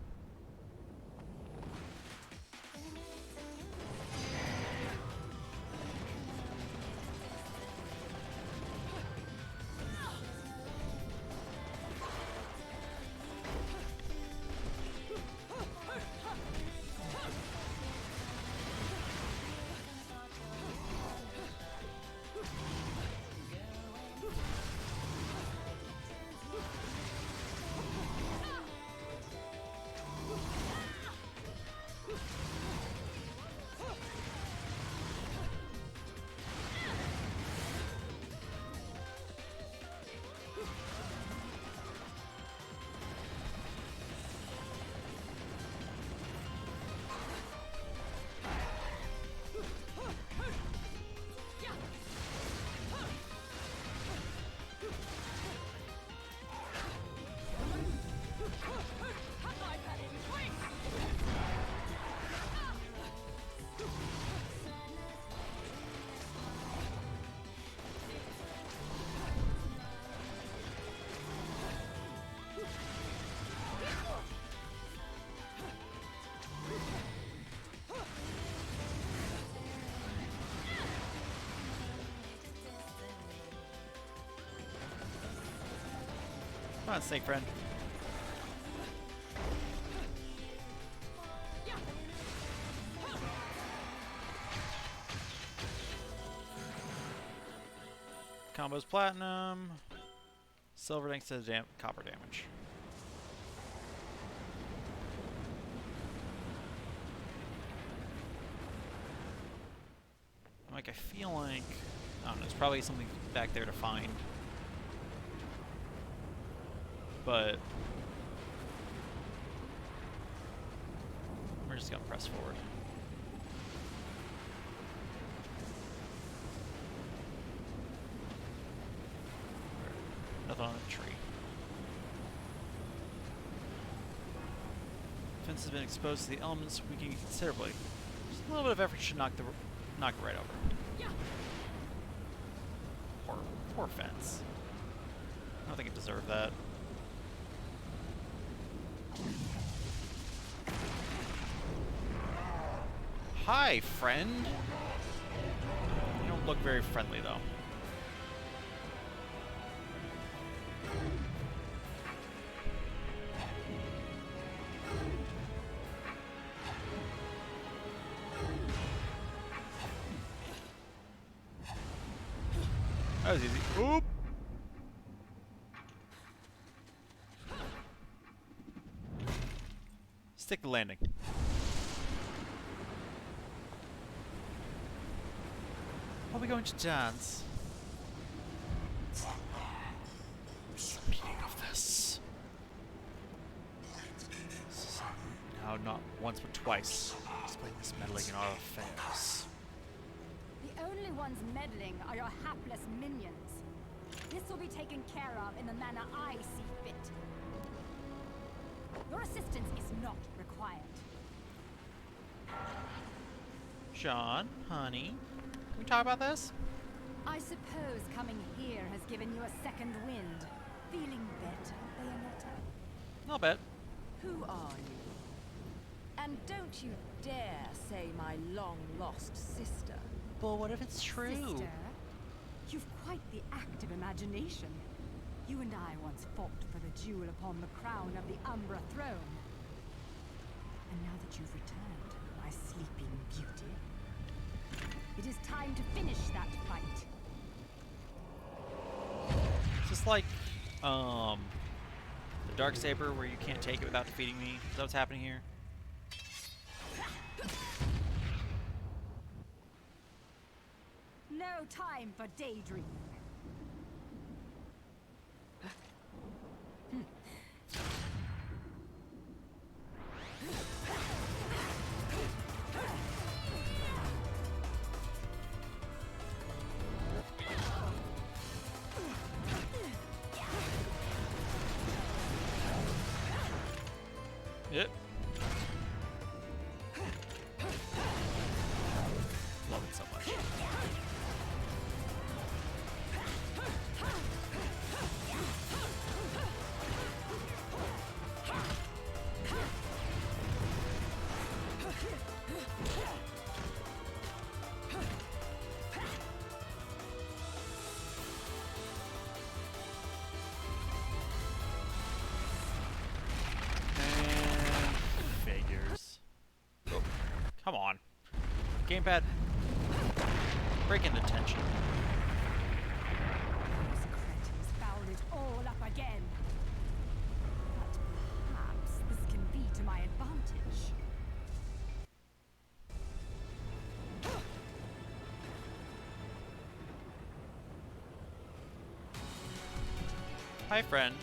Come on, snake friend. Combos platinum. Silver thanks to the copper damage. Like, I feel like... I don't know, there's probably something back there to find. But... we're just gonna press forward. Nothing on the tree. Fence has been exposed to the elements, weakening considerably. Just a little bit of effort should knock it right over. Poor fence. I don't think it deserved that. Hi, friend. You don't look very friendly, though. That was easy. Oop! Stick the landing. Are we going to dance? What's the meaning of this? No, not once but twice. Explain this meddling in our affairs. The only ones meddling are your hapless minions. This will be taken care of in the manner I see fit. Your assistance is not required. Sean, honey, can we talk about this? I suppose coming here has given you a second wind. Feeling better, Bayonetta? I'll bet. Who are you? And don't you dare say my long-lost sister. Well, what if it's true? Sister, you've quite the active imagination. You and I once fought for the jewel upon the crown of the Umbra throne. And now that you've returned, my sleeping beauty, it is time to finish that fight. Just like, the Darksaber, where you can't take it without defeating me. Is that what's happening here? No time for daydreaming. Yep. Love it so much. Come on. Gamepad. Breaking the tension. Those cretins fouled it all up again. But perhaps this can be to my advantage. Hi, friend.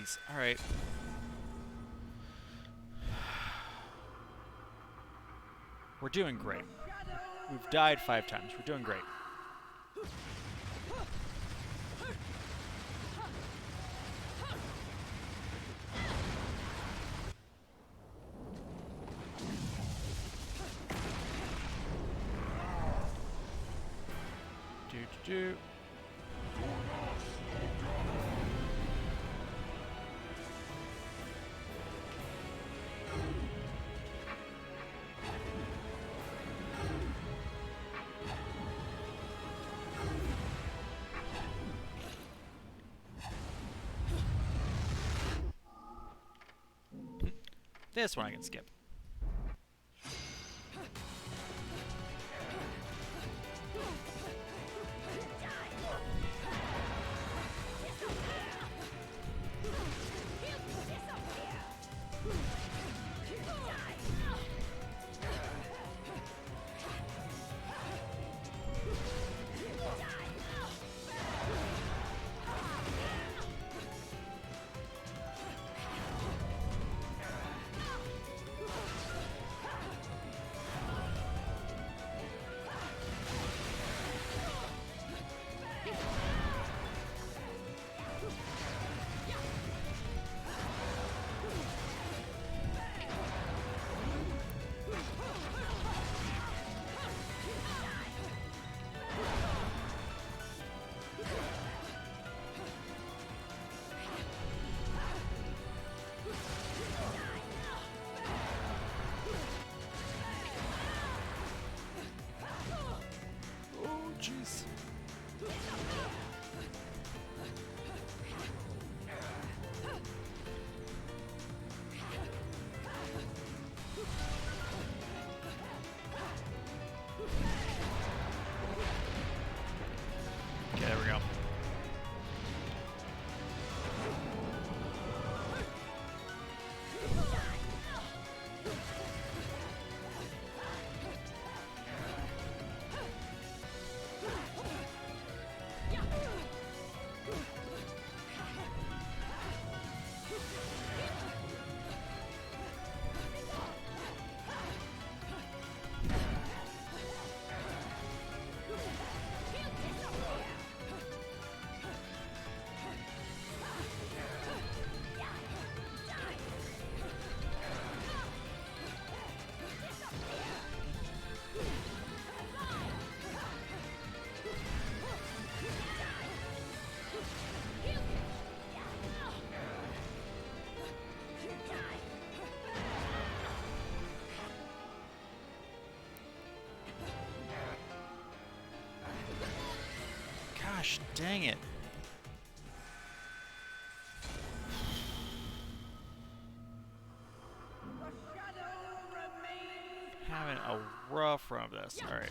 Jeez. Alright. We're doing great. We've died 5 times. We're doing great. Do. This one I can skip. Jeez. Okay, there we go. Gosh, dang it. Having a rough run of this. Alright.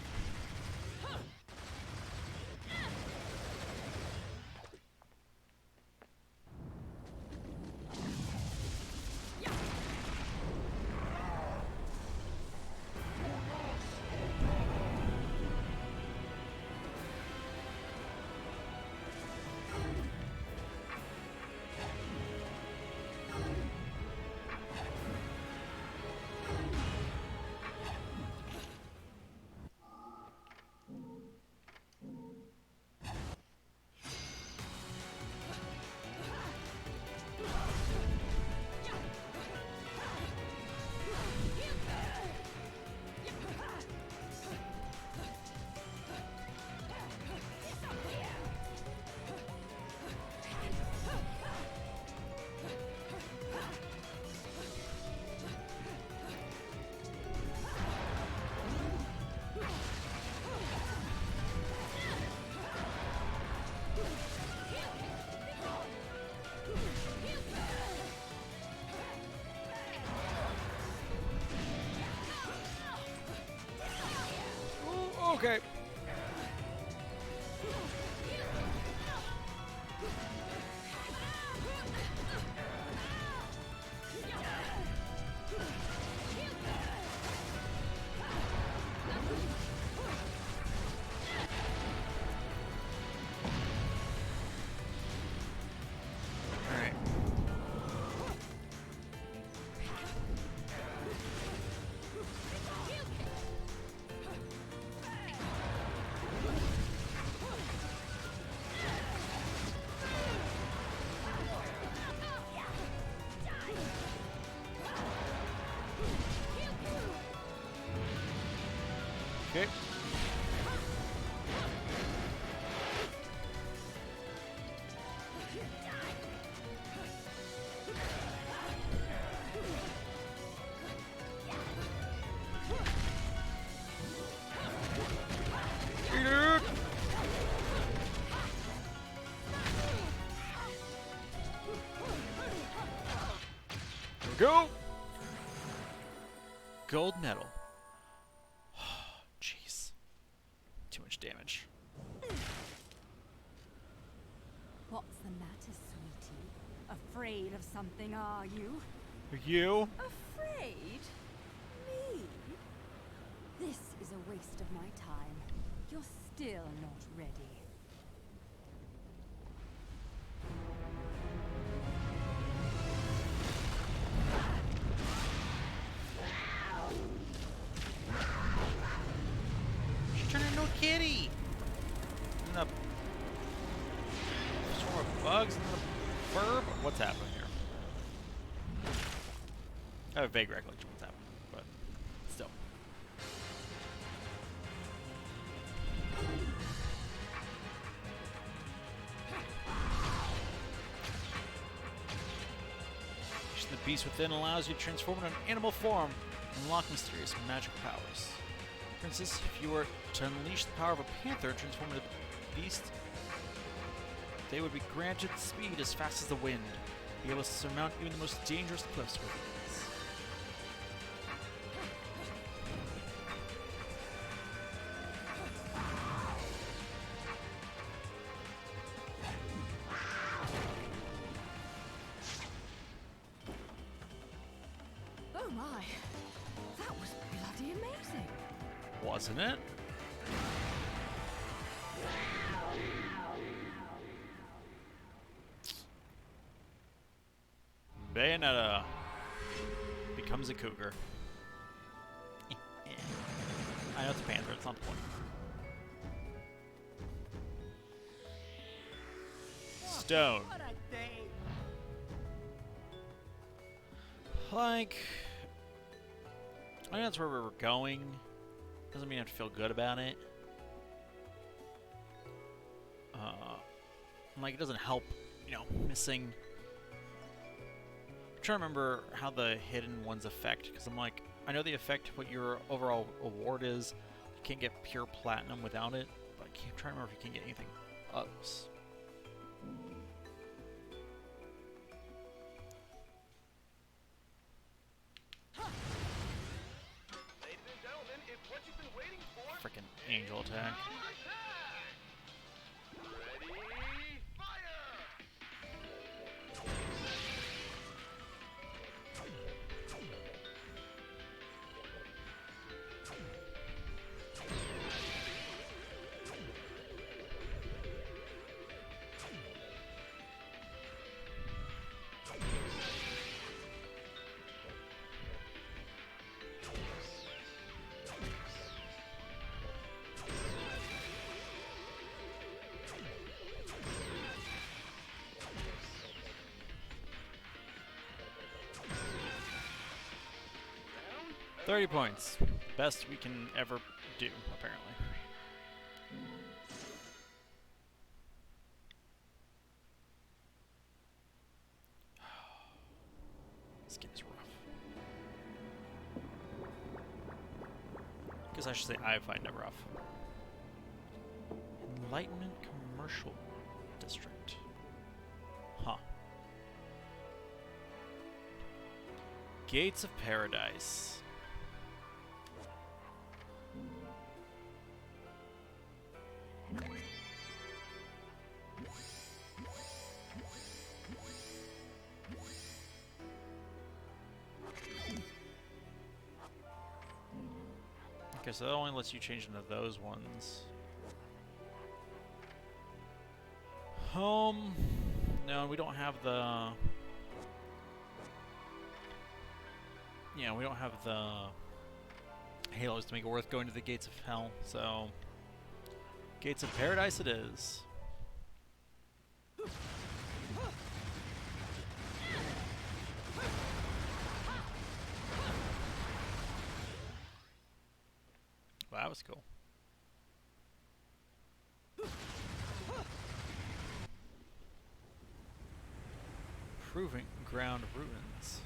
Okay. Alright. Okay. Eat it! Here we go! Gold medal. Jeez. Too much damage. What's the matter, sweetie? Afraid of something, are you? You? Afraid? Me? This is a waste of my time. You're still not ready. She's turning into a kitty! And the swarm of bugs and the burb? What's happening here? I have a vague recollection of what's happening, but still. The beast within allows you to transform into an animal form and unlock mysterious magical powers. For instance, if you were to unleash the power of a panther and transform into a beast, they would be granted speed as fast as the wind, be able to surmount even the most dangerous cliffs with ease. Oh my! That was bloody amazing! Wasn't it? Bayonetta becomes a cougar. I know it's a panther, it's not the point. Stone. What a day! Like, I think that's where we were going. Doesn't mean I have to feel good about it. Like, it doesn't help, you know, missing. I'm trying to remember how the hidden ones affect, because I'm like, I know the effect, what your overall award is. You can't get pure platinum without it, but I can't try to remember if you can get anything else. Ladies and gentlemen, it's what you've been waiting for. Freaking angel attack. Ready, fire! Round 30 points. Best we can ever do, apparently. This game's rough. Guess I should say I find it rough. Enlightenment Commercial District. Huh. Gates of Paradise. Okay, so that only lets you change into those ones. No, we don't have the... Yeah, we don't have the halos to make it worth going to the Gates of Hell, so... Gates of Paradise it is. Well, that was cool. Proving ground ruins.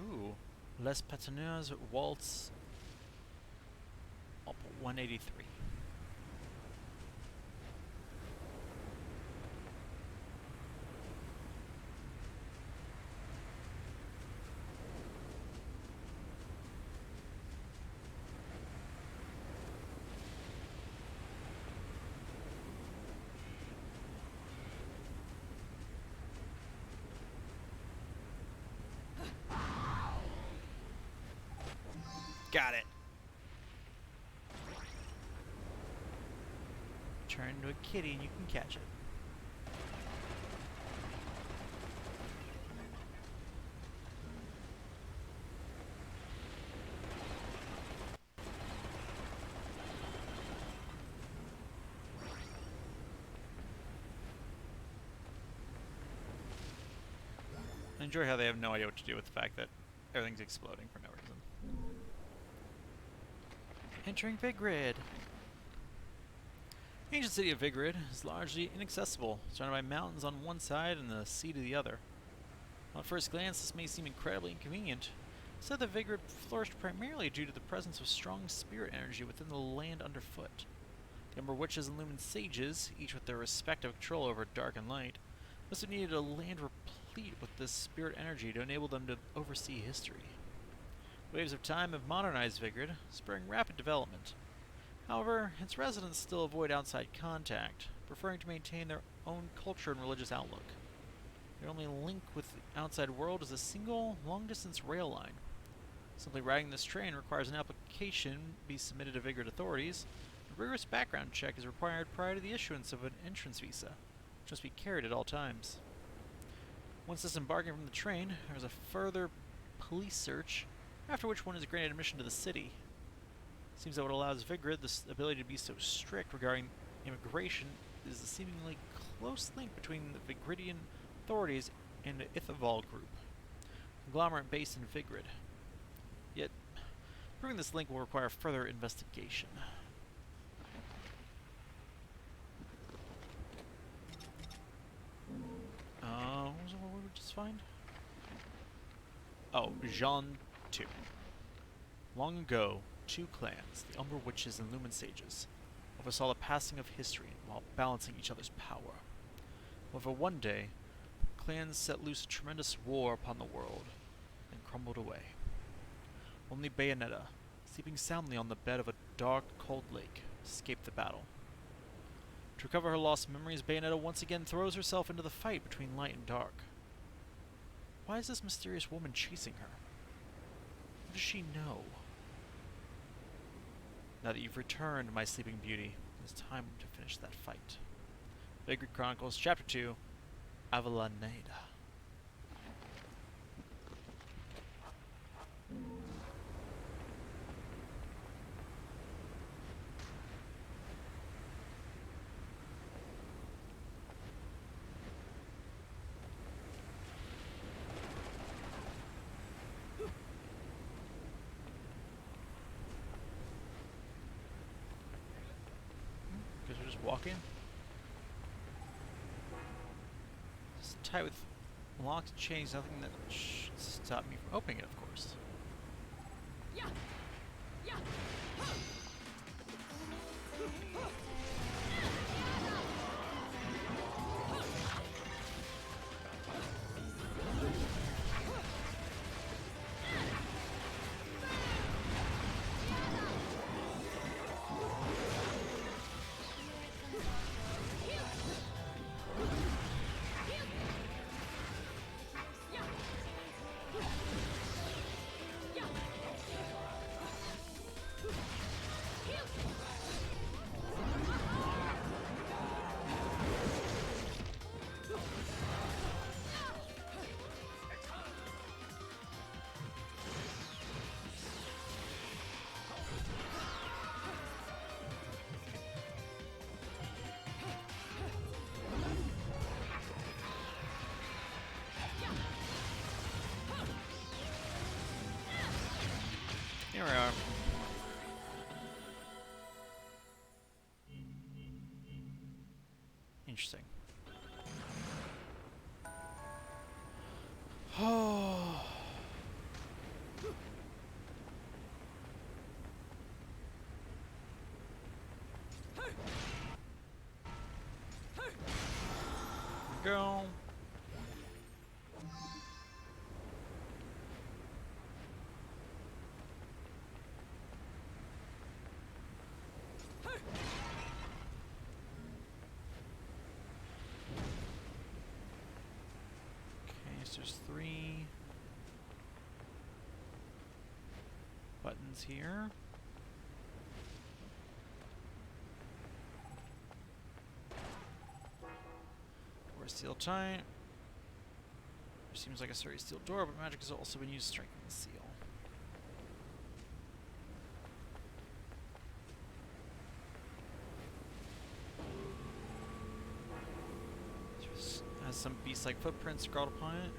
Ooh. Les Patineurs Waltz Op 183. Got it. Turn into a kitty and you can catch it. I enjoy how they have no idea what to do with the fact that everything's exploding for no reason. Entering Vigrid. The ancient city of Vigrid is largely inaccessible, surrounded by mountains on one side and the sea to the other. On first glance, this may seem incredibly inconvenient. Said that Vigrid flourished primarily due to the presence of strong spirit energy within the land underfoot. The Umber Witches and Lumen Sages, each with their respective control over dark and light, must have needed a land replete with this spirit energy to enable them to oversee history. Waves of time have modernized Vigrid, spurring rapid development. However, its residents still avoid outside contact, preferring to maintain their own culture and religious outlook. Their only link with the outside world is a single, long-distance rail line. Simply riding this train requires an application be submitted to Vigrid authorities. A rigorous background check is required prior to the issuance of an entrance visa, which must be carried at all times. Once disembarking from the train, there is a further police search, after which one is granted admission to the city. Seems that what allows Vigrid this ability to be so strict regarding immigration is the seemingly close link between the Vigridian authorities and the Ithaval group, a conglomerate based in Vigrid. Yet, proving this link will require further investigation. What did we just find? Oh, Jean 2. Long ago, two clans, the Umber Witches and Lumen Sages, oversaw the passing of history while balancing each other's power. However, one day, clans set loose a tremendous war upon the world and crumbled away. Only Bayonetta, sleeping soundly on the bed of a dark, cold lake, escaped the battle. To recover her lost memories, Bayonetta once again throws herself into the fight between light and dark. Why is this mysterious woman chasing her? What does she know? Now that you've returned, my sleeping beauty, it's time to finish that fight. Vigrid Chronicles, Chapter 2, Bayonetta. Guess we're just walking. It's tight with locks and chains, nothing that should stop me from opening it, of course. Yeah. Yeah. Here we are. Interesting. Oh. Go. Okay, so there's 3 buttons here. Door sealed tight. There seems like a sturdy steel door, but magic has also been used to strengthen the seal. Has some beast-like footprints scrawled upon it.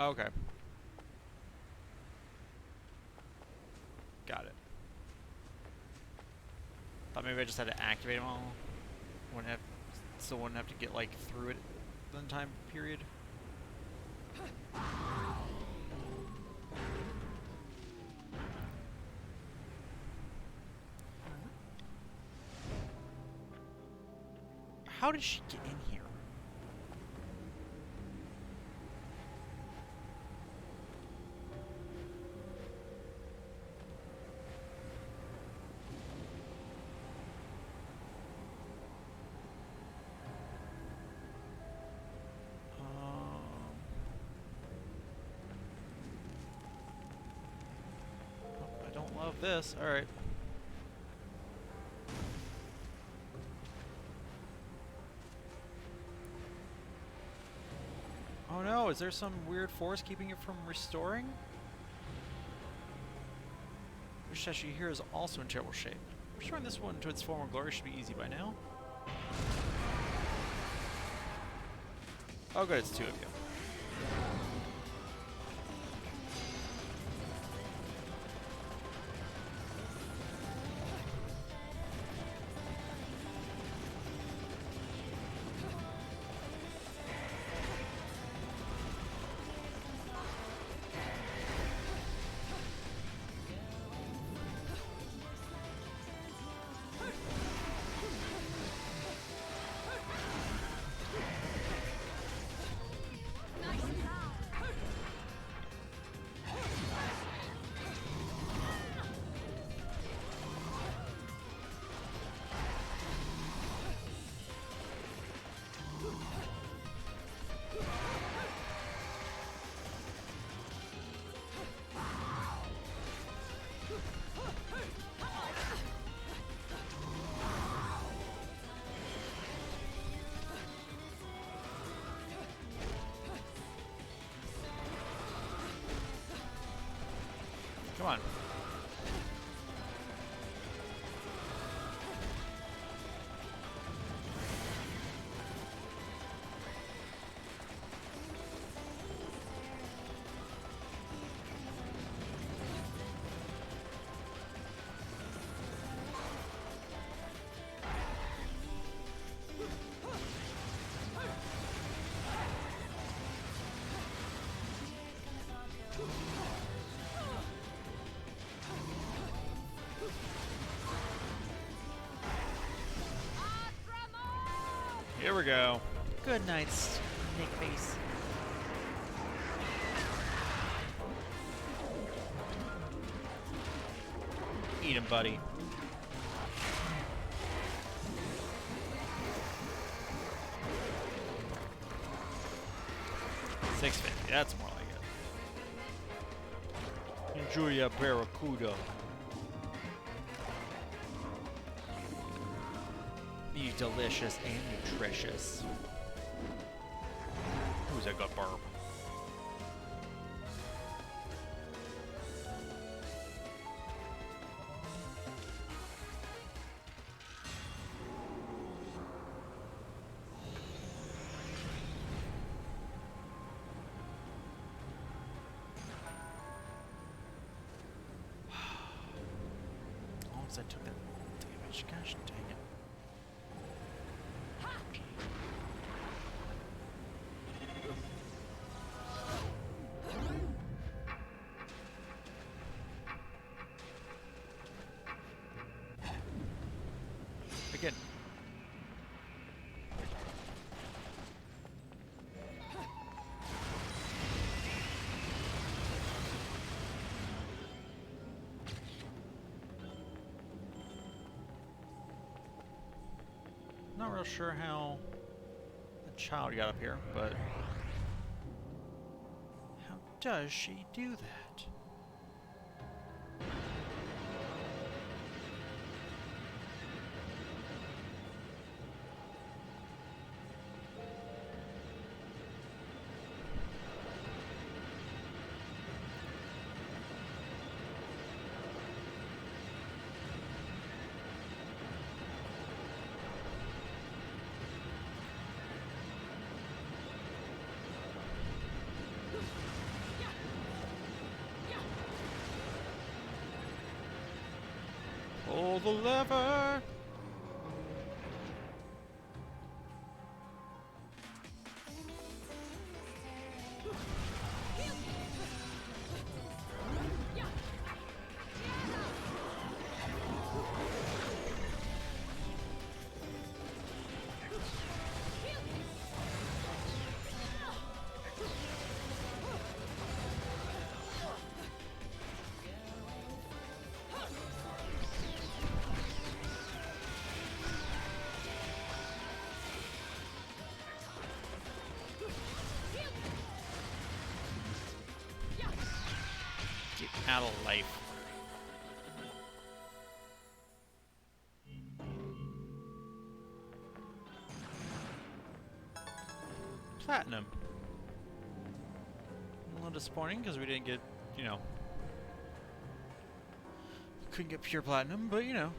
Oh, okay. Got it. Thought maybe I just had to activate them all. Still wouldn't have to get like through it the time period. How did she get in here? I don't love this. All right. Oh no, is there some weird force keeping it from restoring? Which statue here is also in terrible shape. Restoring this one to its former glory should be easy by now. Oh good, it's 2 of you. Come on. Here we go. Good night, snake face. Eat him, buddy. $6.50. That's more like it. Enjoy your barracuda. Be delicious and nutritious. Who's that got burp? because I took that damage. Gosh dang it. Again. Not real sure how the child got up here, but how does she do that? Pull the lever! Get out of life. Platinum. A little disappointing because we didn't get, you know, couldn't get pure platinum, but you know.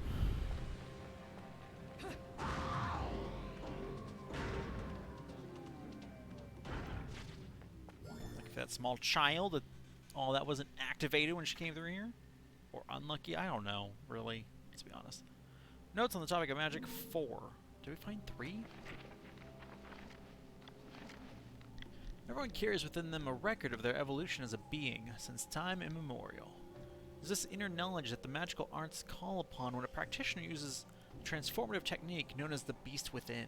Like that small child that all that wasn't activated when she came through here? Or unlucky? I don't know, really. Let's be honest. Notes on the topic of magic 4. Did we find 3? Everyone carries within them a record of their evolution as a being since time immemorial. There's this inner knowledge that the magical arts call upon when a practitioner uses a transformative technique known as the Beast Within.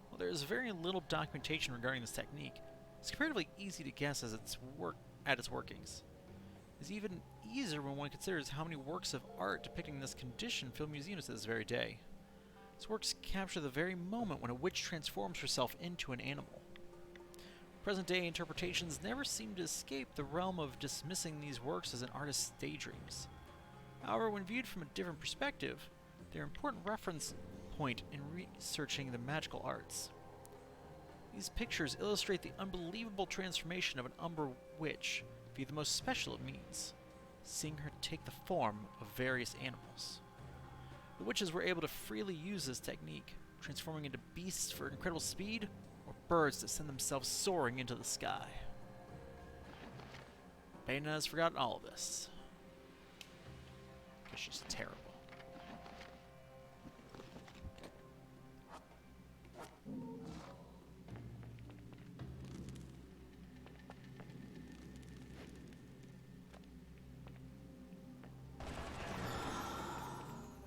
While there is very little documentation regarding this technique, it's comparatively easy to guess at its workings. It's even easier when one considers how many works of art depicting this condition fill museums to this very day. These works capture the very moment when a witch transforms herself into an animal. Present-day interpretations never seem to escape the realm of dismissing these works as an artist's daydreams. However, when viewed from a different perspective, they're an important reference point in researching the magical arts. These pictures illustrate the unbelievable transformation of an Umbra witch via the most special of means, seeing her take the form of various animals. The witches were able to freely use this technique, transforming into beasts for incredible speed, or birds that send themselves soaring into the sky. Bayonetta has forgotten all of this, because she's terrible.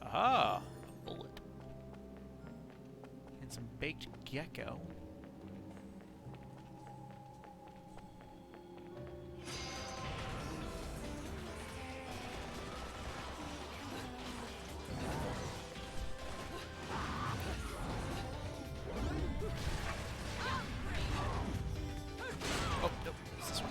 Aha! A bullet. And some baked gecko. Oh, nope. It's this one.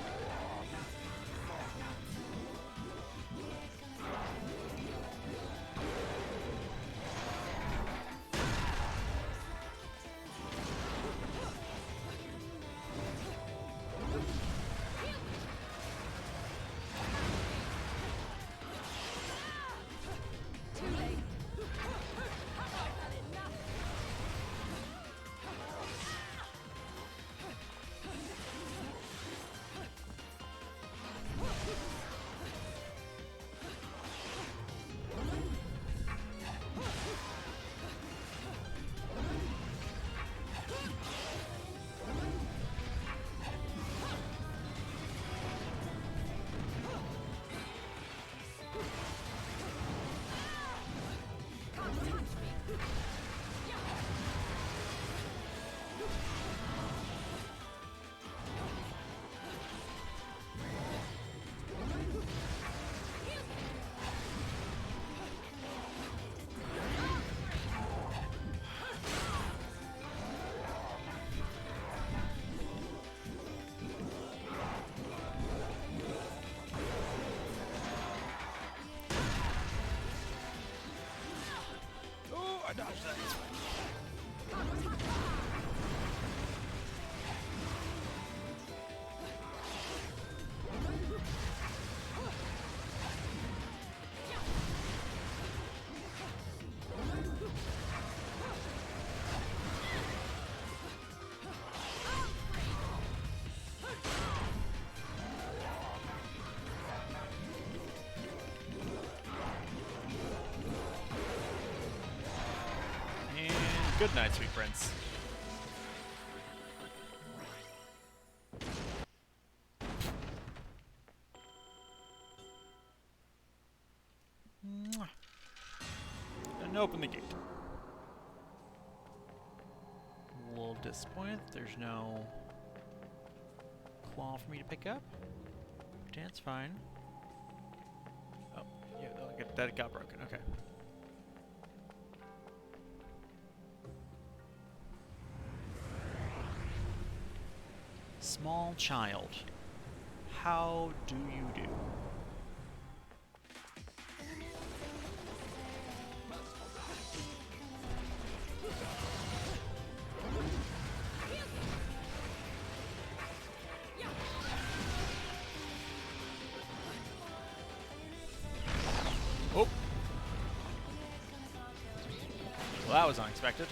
I dodged that. It's fine. Good night, sweet prince. Mwah. And open the gate. A little disappointed there's no claw for me to pick up. That's fine. Oh, yeah, that got broken. Okay. Small child, how do you do? Oh! Well, that was unexpected.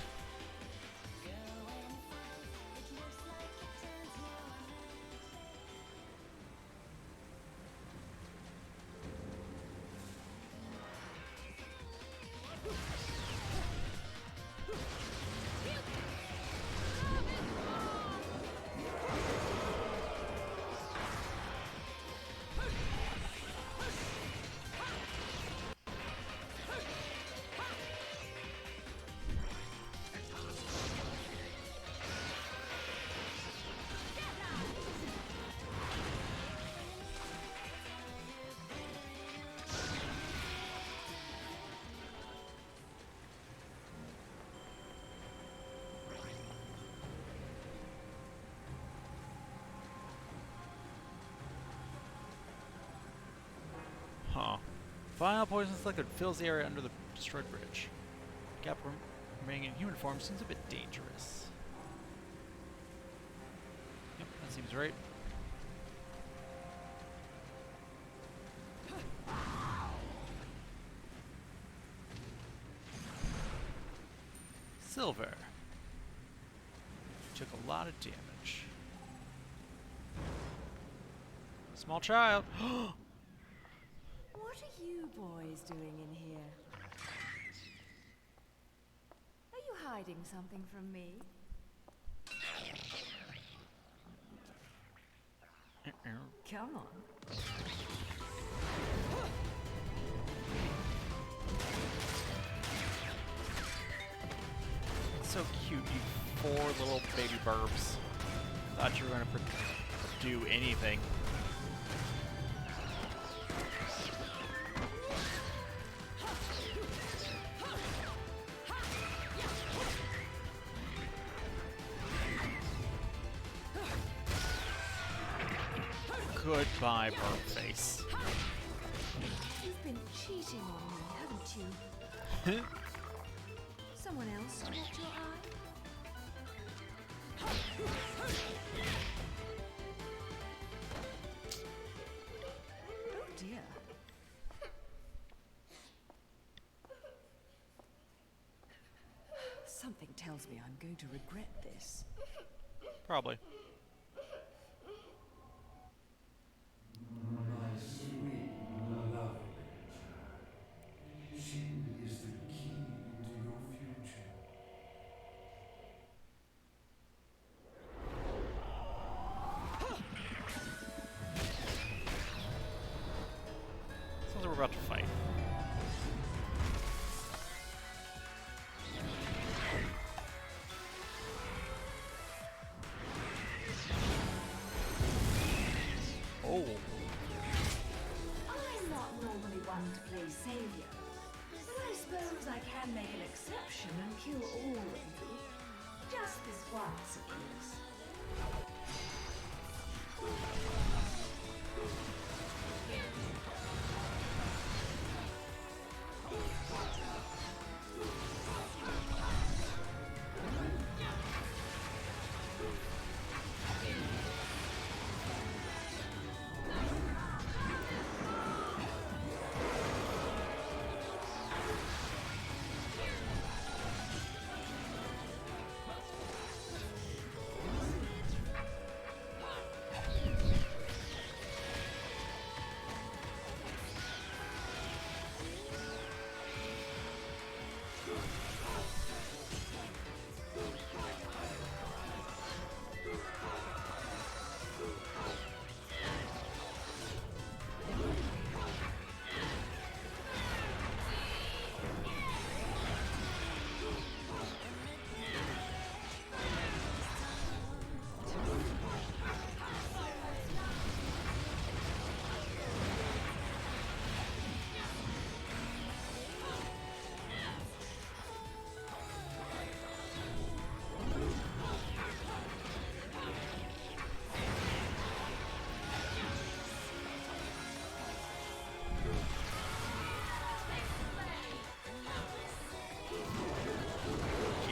Huh. Final poisonous liquid fills the area under the destroyed bridge. Gap remaining in human form seems a bit dangerous. Yep, that seems right. Silver. Took a lot of damage. Small child. What are you boys doing in here? Are you hiding something from me? Come on. It's so cute, you four little baby burbs. Thought you were gonna do anything. Goodbye, burp face. You've been cheating on me, haven't you? Someone else caught your eye? Oh dear. Something tells me I'm going to regret this. Probably. My sweet, lovely child. She is the key to your future. Sounds like we're about to fight. Oh. I'm not normally one to play savior, but I suppose I can make an exception and kill all of you. Just this once, of course.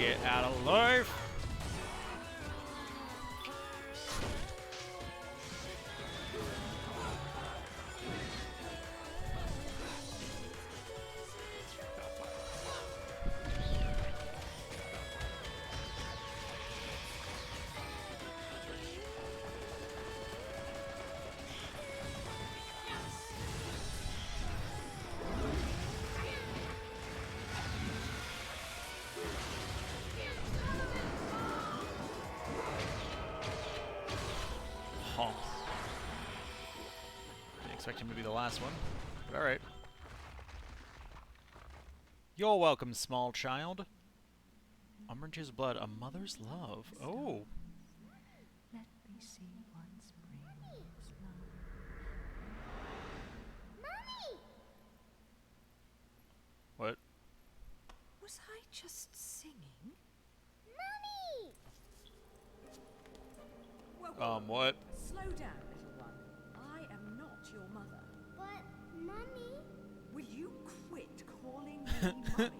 Get out of life! Oh. Didn't expect him to be the last one, but alright. You're welcome, small child. Umbridge's blood, a mother's love. Oh. Let me see what spring looks like. Mommy! What? Was I just singing? Mommy! Whoa, What? Slow down, little one. I am not your mother. But, Mommy... Will you quit calling me Mummy?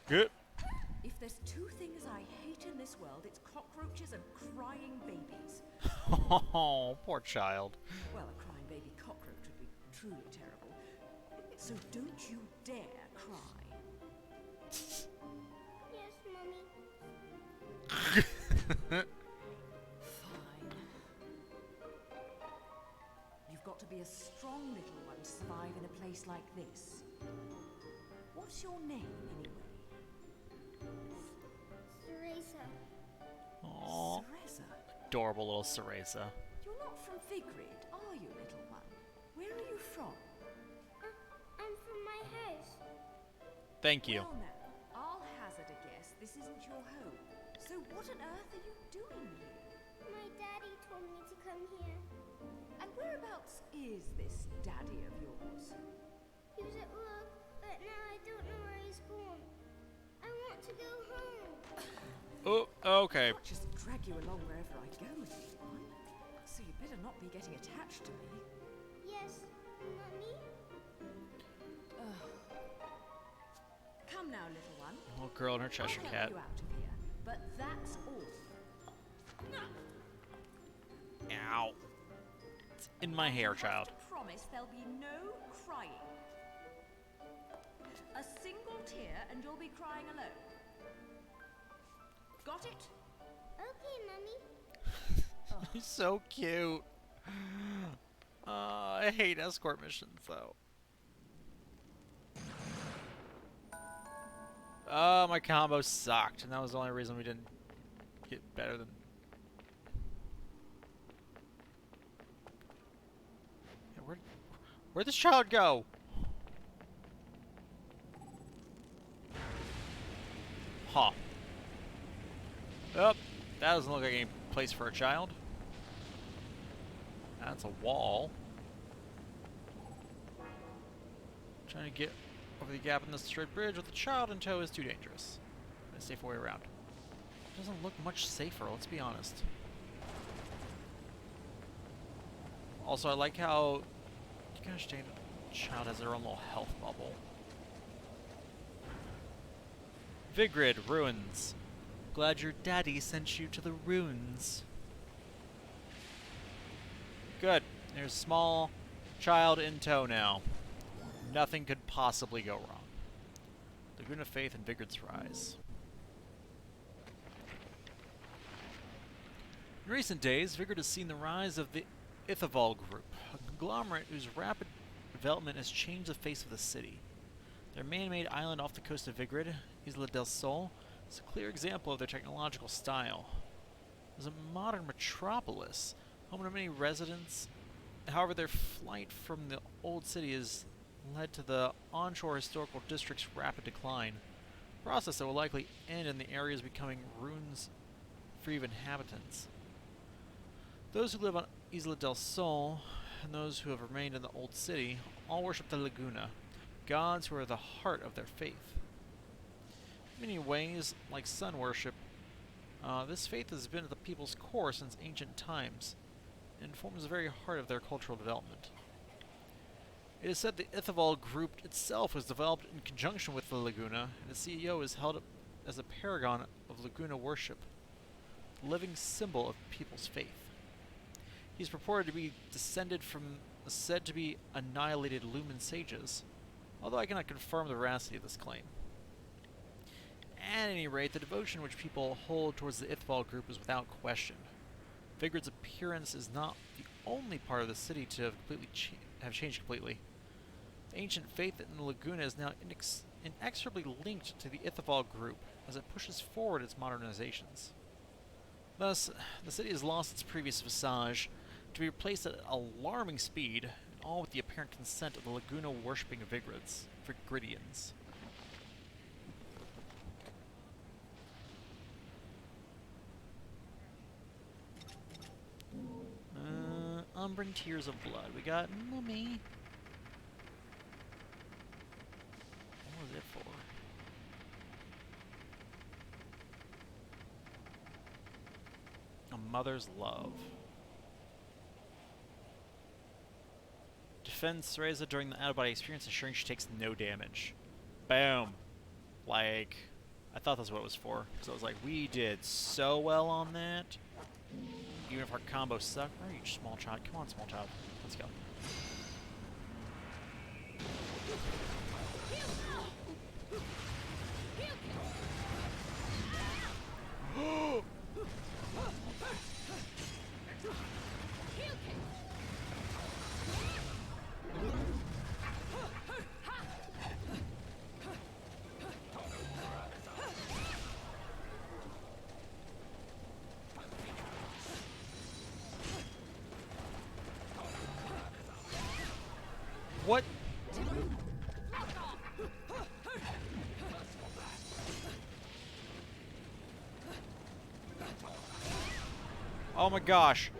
Good. If there's two things I hate in this world, it's cockroaches and crying babies. Oh, poor child. Well, a crying baby cockroach would be truly terrible. So don't you dare cry. Yes, Mommy. Fine. You've got to be a strong little one to survive in a place like this. What's your name, anyway? Teresa. Aw. Cereza. Adorable little Cereza. You're not from Vigrid, are you, little one? Where are you from? I'm from my house. Thank you. Well, now, I'll hazard a guess this isn't your home. So what on earth are you doing here? My daddy told me to come here. And whereabouts is this daddy of yours? He was at work, but now I don't know where he's gone. I want to go home. Oh, okay. I'll just drag you along wherever I go, little one. So you better not be getting attached to me. Yes, Mommy? Come now, little one. Little girl and her Cheshire I'll cat. help you out of here, but that's all. Ow. It's in my hair, child. I promise there'll be no crying. A single tear and you'll be crying alone. Got it? Okay, Mommy. He's so cute. I hate escort missions, though. My combo sucked, and that was the only reason we didn't get better than... Yeah, where'd this child go? Huh. Oh, that doesn't look like any place for a child. That's a wall. Trying to get over the gap in this straight bridge with a child in tow is too dangerous. A safer way around. Doesn't look much safer, let's be honest. Also, I like how you can understand the child has their own little health bubble. Vigrid, ruins. Glad your daddy sent you to the ruins. Good. There's small child in tow now. Nothing could possibly go wrong. Lagoon of Faith and Vigrid's Rise. In recent days, Vigrid has seen the rise of the Ithavoll group, a conglomerate whose rapid development has changed the face of the city. Their man-made island off the coast of Vigrid, Isla del Sol, is a clear example of their technological style. It is a modern metropolis, home to many residents. However, their flight from the old city has led to the onshore historical district's rapid decline, a process that will likely end in the areas becoming ruins free of inhabitants. Those who live on Isla del Sol and those who have remained in the old city all worship the Laguna, gods who are the heart of their faith. In many ways, like sun worship, this faith has been at the people's core since ancient times and forms the very heart of their cultural development. It is said the Ithavoll group itself was developed in conjunction with the Laguna, and its CEO is held up as a paragon of Laguna worship, a living symbol of people's faith. He is purported to be descended from the said to be annihilated Lumen sages, although I cannot confirm the veracity of this claim. At any rate, the devotion which people hold towards the Ithavoll group is without question. Vigrid's appearance is not the only part of the city to have changed completely. The ancient faith in the Laguna is now inexorably linked to the Ithavoll group as it pushes forward its modernizations. Thus, the city has lost its previous visage to be replaced at an alarming speed, and all with the apparent consent of the Laguna-worshipping Vigridians. Umbran Tears of Blood. We got Mummy. What was it for? A mother's love. Defends Reza during the out-of-body experience, ensuring she takes no damage. Boom. Like, I thought that's what it was for. So I was like, we did so well on that. Even if our combos suck. Where are you, small child? Come on, small child. Let's go. What? Oh my gosh.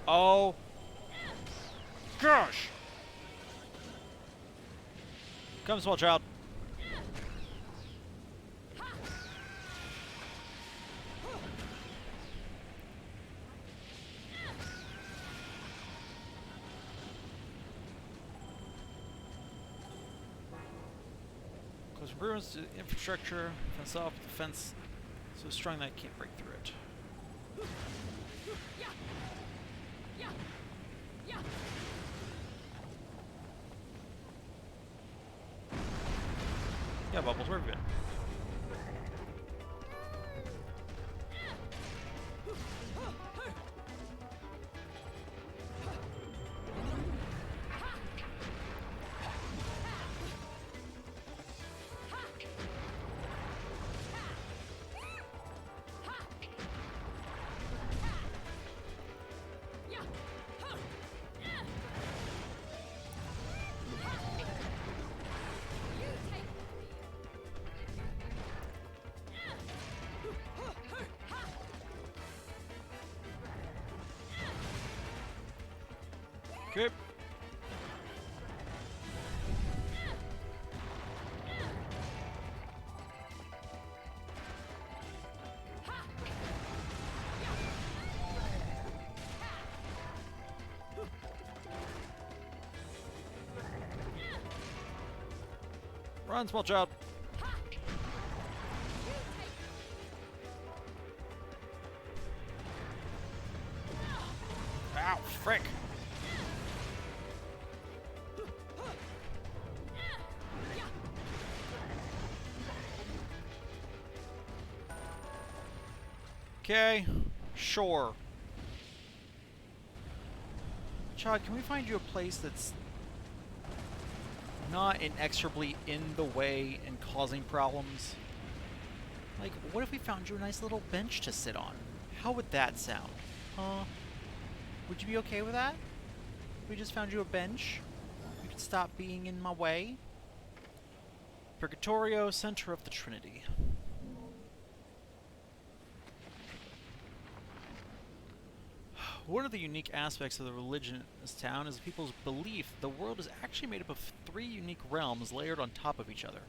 Oh gosh! Come, small child. Close improvements to infrastructure, fence off, defense so strong that it can't break through it. Yeah, Bubbles, where have you been? Okay. Run, small child. Ow, frick. Okay, sure. Child, can we find you a place that's not inexorably in the way and causing problems? Like, what if we found you a nice little bench to sit on? How would that sound? Huh? Would you be okay with that? We just found you a bench? You could stop being in my way? Purgatorio, center of the Trinity. One of the unique aspects of the religion in this town is the people's belief that the world is actually made up of 3 unique realms layered on top of each other.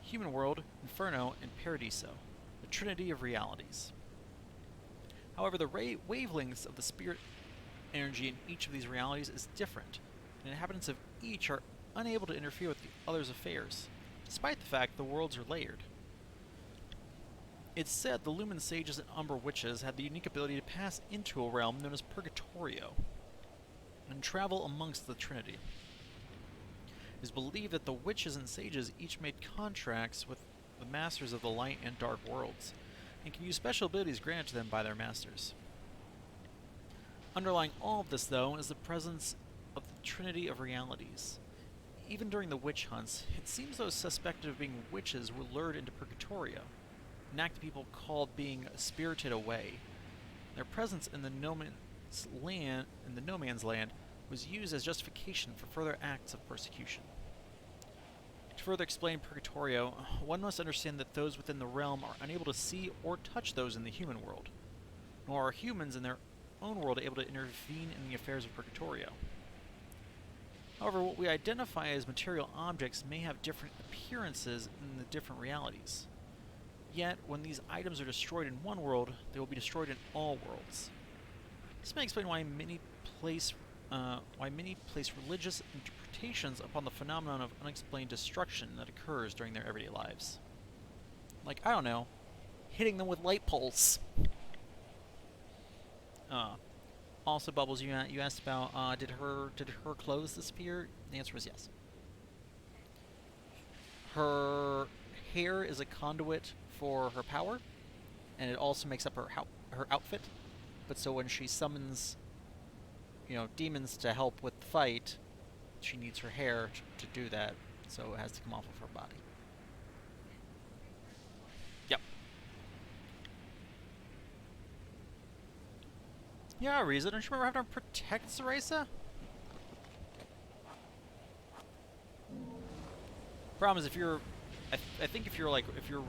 Human world, Inferno, and Paradiso, the trinity of realities. However, the wavelengths of the spirit energy in each of these realities is different, and inhabitants of each are unable to interfere with the other's affairs, despite the fact the worlds are layered. It's said the Lumen Sages and Umbra Witches had the unique ability to pass into a realm known as Purgatorio, and travel amongst the Trinity. It is believed that the Witches and Sages each made contracts with the Masters of the Light and Dark Worlds, and can use special abilities granted to them by their Masters. Underlying all of this, though, is the presence of the Trinity of Realities. Even during the witch hunts, it seems those suspected of being witches were lured into Purgatorio, an act people called being spirited away. Their presence in the no man's land was used as justification for further acts of persecution. To further explain Purgatorio, one must understand that those within the realm are unable to see or touch those in the human world, nor are humans in their own world able to intervene in the affairs of Purgatorio. However, what we identify as material objects may have different appearances in the different realities. Yet, when these items are destroyed in one world, they will be destroyed in all worlds. This may explain why many place religious interpretations upon the phenomenon of unexplained destruction that occurs during their everyday lives. Like, I don't know, hitting them with light poles. Also, Bubbles, you asked about did her clothes disappear? The answer was yes. Her hair is a conduit for her power, and it also makes up her outfit. But so when she summons, demons to help with the fight, she needs her hair to do that. So it has to come off of her body. Yep. Yeah, Riza, don't you remember having to protect Cereza? Problem is, if you're, I think if you're really, if you're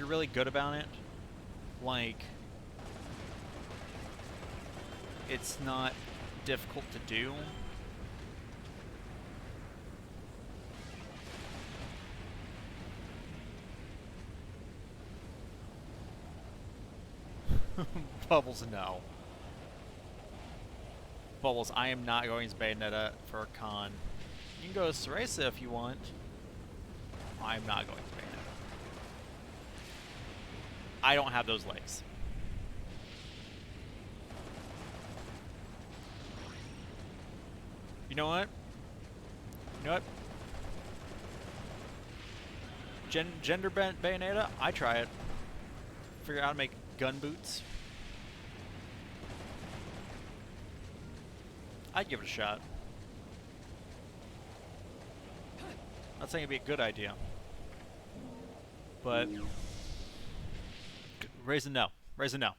really good about it, like, it's not difficult to do. Bubbles, no. Bubbles, I am not going to Bayonetta for a con. You can go to Cereza if you want. I'm not going to Bayonetta. I don't have those legs. You know what? You know what? Gender bent Bayonetta? I try it. Figure out how to make gun boots. I'd give it a shot. Not saying it'd be a good idea. But raise a no. Raise a no.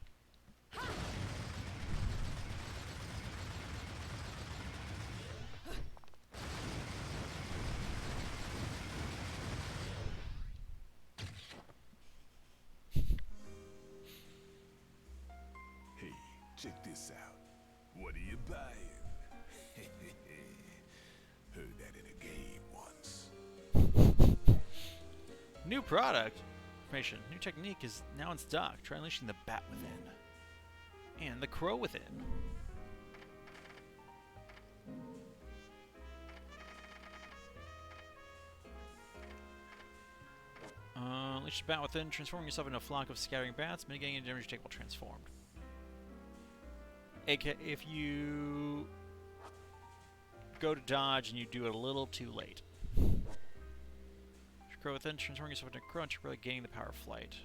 Hey, check this out. What are you buying? Heard that in a game once. New product information. New technique is now in stock. Try unleashing the bat within. And the crow within. Unleash the bat within, transforming yourself into a flock of scattering bats, mitigating any damage you take while transformed. AK, if you go to dodge and you do it a little too late. Crow within, transforming yourself into a crow, really gaining the power of flight.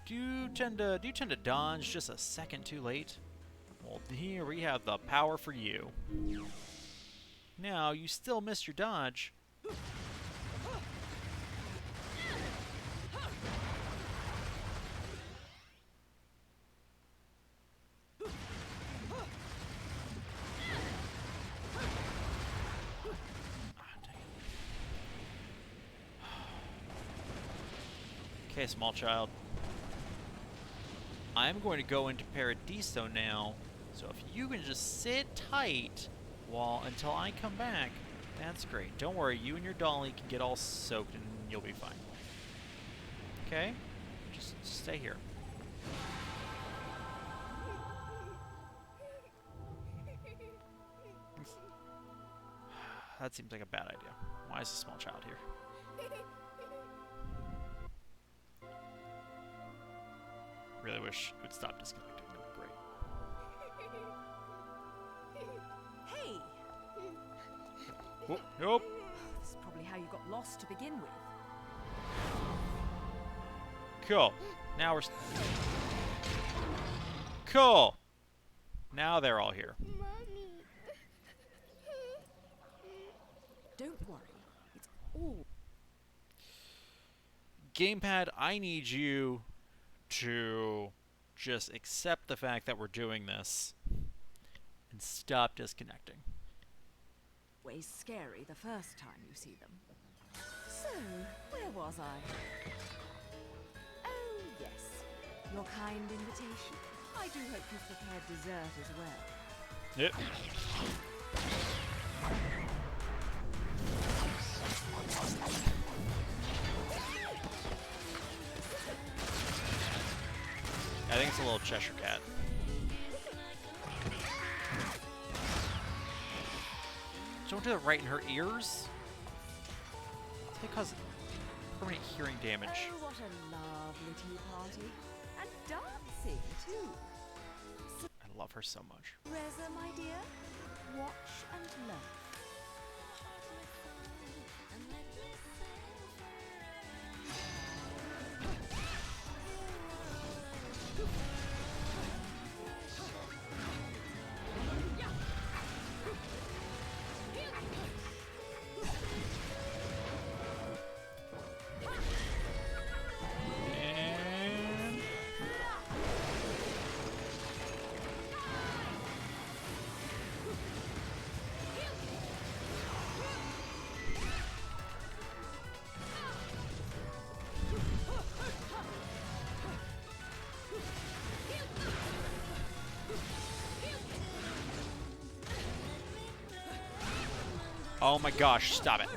Do you tend to dodge just a second too late? Well, here we have the power for you. Now, you still missed your dodge. Okay, small child. I'm going to go into Paradiso now, so if you can just sit tight until I come back, that's great. Don't worry, you and your dolly can get all soaked and you'll be fine. Okay? Just stay here. That seems like a bad idea. Why is a small child here? Really wish it would stop disconnecting. That would be great. Hey! Oh, nope. This is probably how you got lost to begin with. Cool. Now we're... Cool! Now they're all here. Mommy. Don't worry. It's all... Gamepad, I need you to just accept the fact that we're doing this and stop disconnecting. Way scary the first time you see them. So, where was I? Oh, yes. Your kind invitation. I do hope you've prepared dessert as well. Yep. I think it's a little Cheshire cat. Don't do that right in her ears. It causes permanent hearing damage. Oh, what a lovely tea party. And dancing, too. I love her so much. Reza, my dear, watch and learn. And... Oh my gosh, stop it.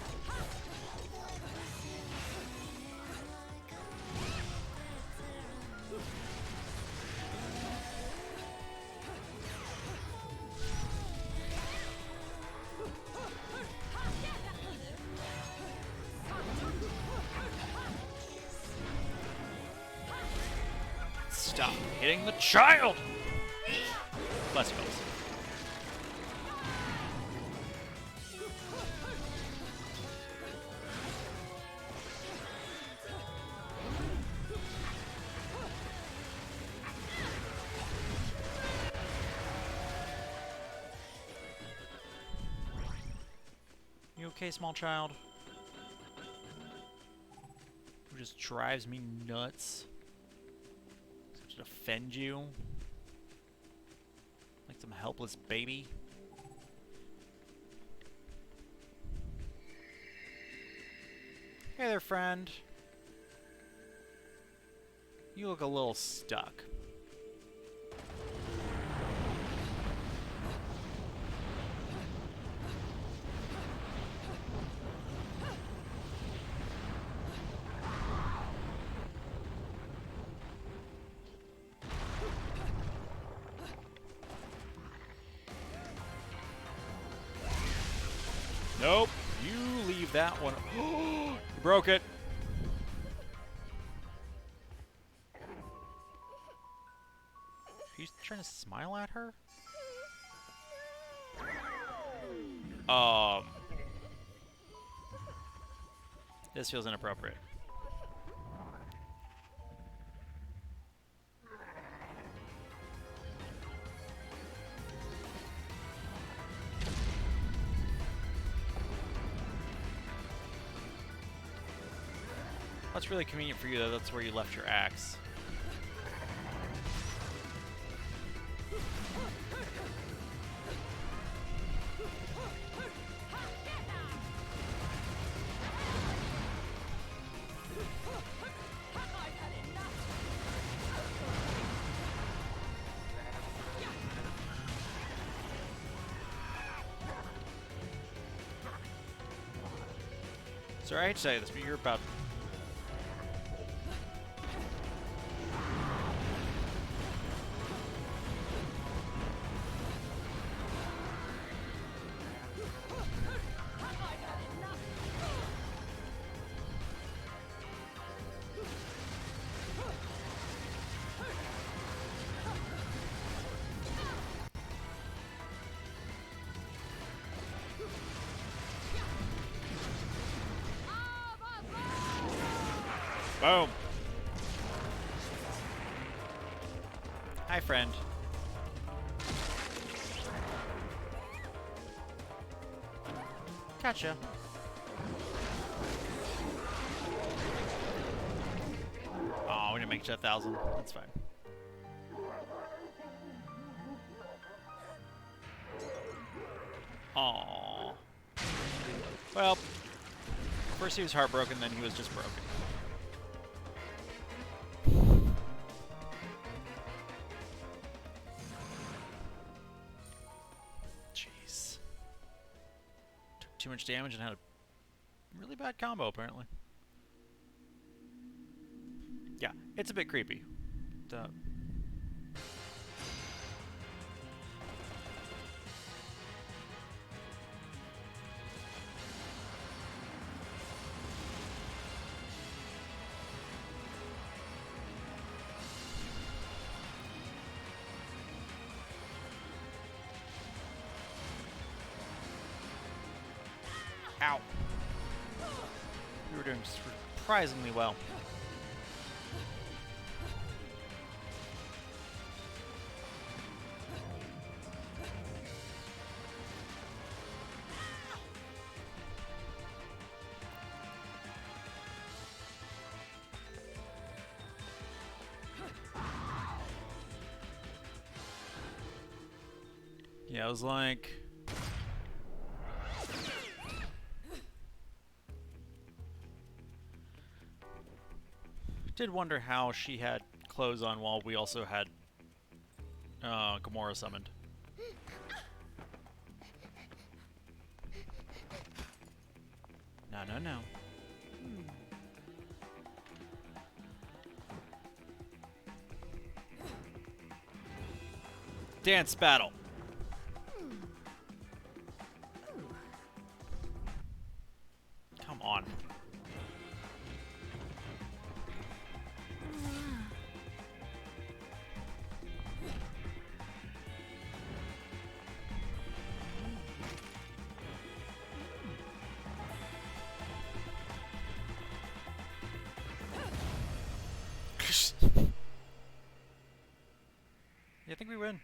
Stop hitting the child! Let's go. You okay, small child? Who just drives me nuts? To defend you? Like some helpless baby? Hey there, friend. You look a little stuck. Nope. You leave that one. You broke it. Are you trying to smile at her? This feels inappropriate. That's really convenient for you, though. That's where you left your axe. Sorry, I hate to tell you this, but you're about... Boom. Hi, friend. Gotcha. Oh, we didn't make it to 1,000. That's fine. Aww. Well, first he was heartbroken, then he was just broken. Jeez. Took too much damage and had a really bad combo, apparently. Yeah, it's a bit creepy. Ow. We were doing surprisingly well. Yeah, it was like... Did wonder how she had clothes on while we also had Gamora summoned. No, no, no. Dance battle. Come on. Yeah, I think we win.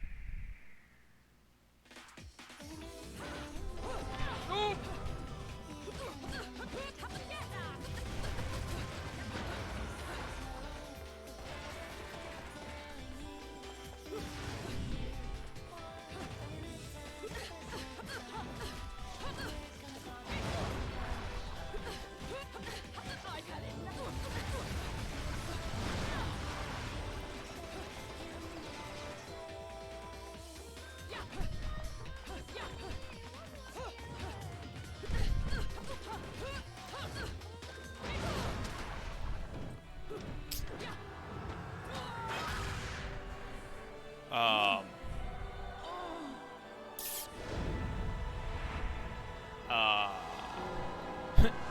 Oh!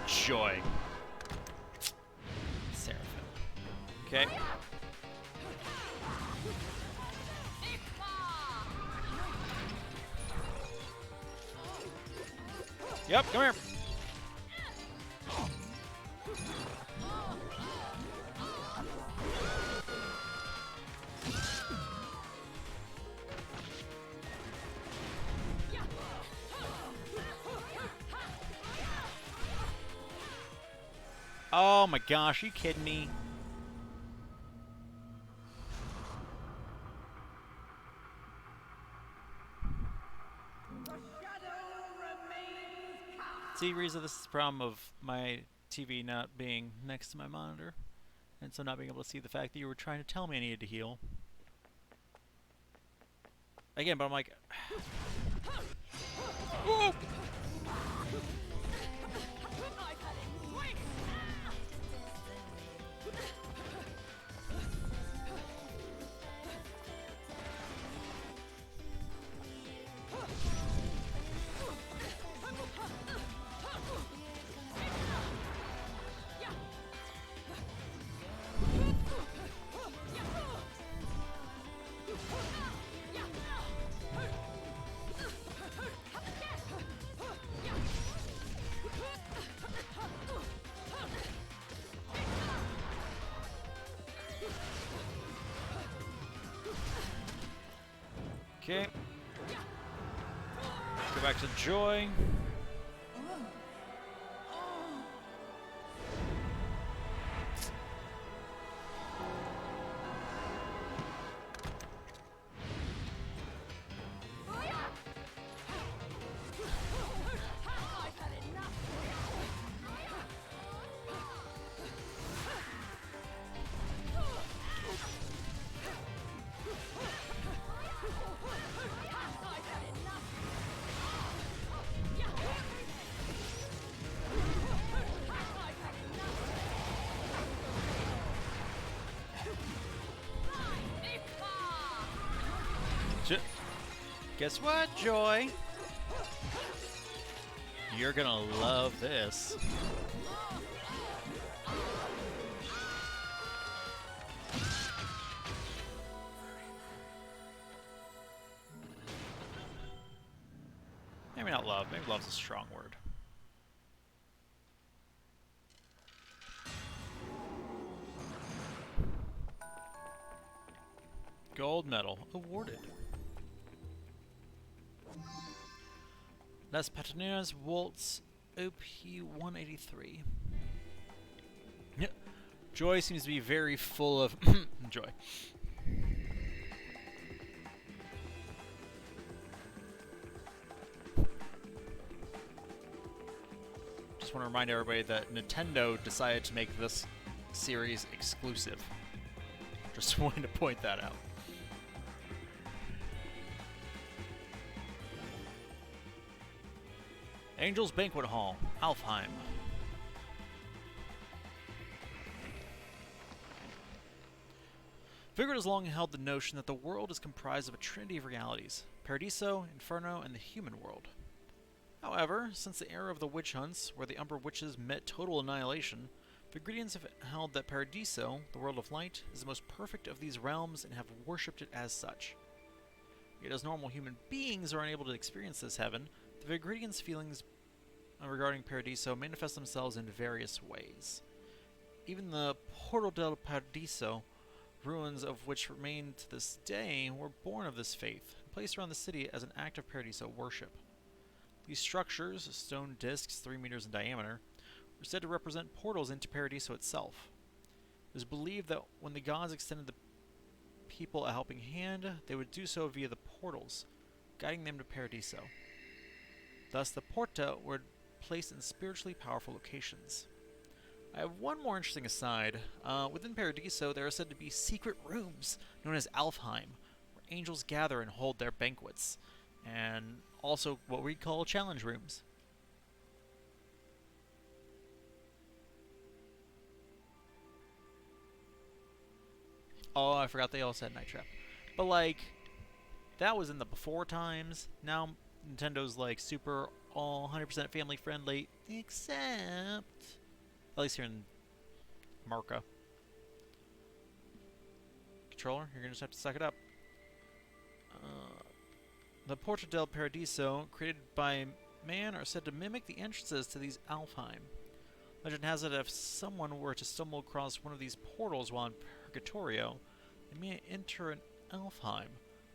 Joy. Seraphim. Okay. Yep, come here. Oh my gosh, are you kidding me? See, Riza, this is the problem of my TV not being next to my monitor, and so not being able to see the fact that you were trying to tell me I needed to heal. Again, but I'm like... Ooh! Okay. Go back to Joy. Guess what, Joy? You're gonna love this. Maybe not love. Maybe love's a strong word. Gold medal awarded. Las Patinas Waltz OP 183. Yeah. Joy seems to be very full of joy. Just want to remind everybody that Nintendo decided to make this series exclusive. Just wanted to point that out. Angel's Banquet Hall, Alfheim. Vigrid has long held the notion that the world is comprised of a trinity of realities: Paradiso, Inferno, and the human world. However, since the era of the witch hunts, where the Umbra witches met total annihilation, Vigridians have held that Paradiso, the world of light, is the most perfect of these realms and have worshipped it as such. Yet as normal human beings are unable to experience this heaven, the Vigridians' feelings regarding Paradiso manifest themselves in various ways. Even the Portal del Paradiso, ruins of which remain to this day, were born of this faith, and placed around the city as an act of Paradiso worship. These structures, stone discs 3 meters in diameter, were said to represent portals into Paradiso itself. It was believed that when the gods extended the people a helping hand, they would do so via the portals, guiding them to Paradiso. Thus, the Porta were placed in spiritually powerful locations. I have one more interesting aside. Within Paradiso, there are said to be secret rooms known as Alfheim, where angels gather and hold their banquets, and also what we call challenge rooms. Oh, I forgot they all said Night Trap. But, like, that was in the before times. Now Nintendo's, like, super all 100% family friendly, except, at least here in Marca. Controller, you're gonna just have to suck it up. The Porta del Paradiso, created by man, are said to mimic the entrances to these Alfheim. Legend has it that if someone were to stumble across one of these portals while in Purgatorio, they may enter an Alfheim,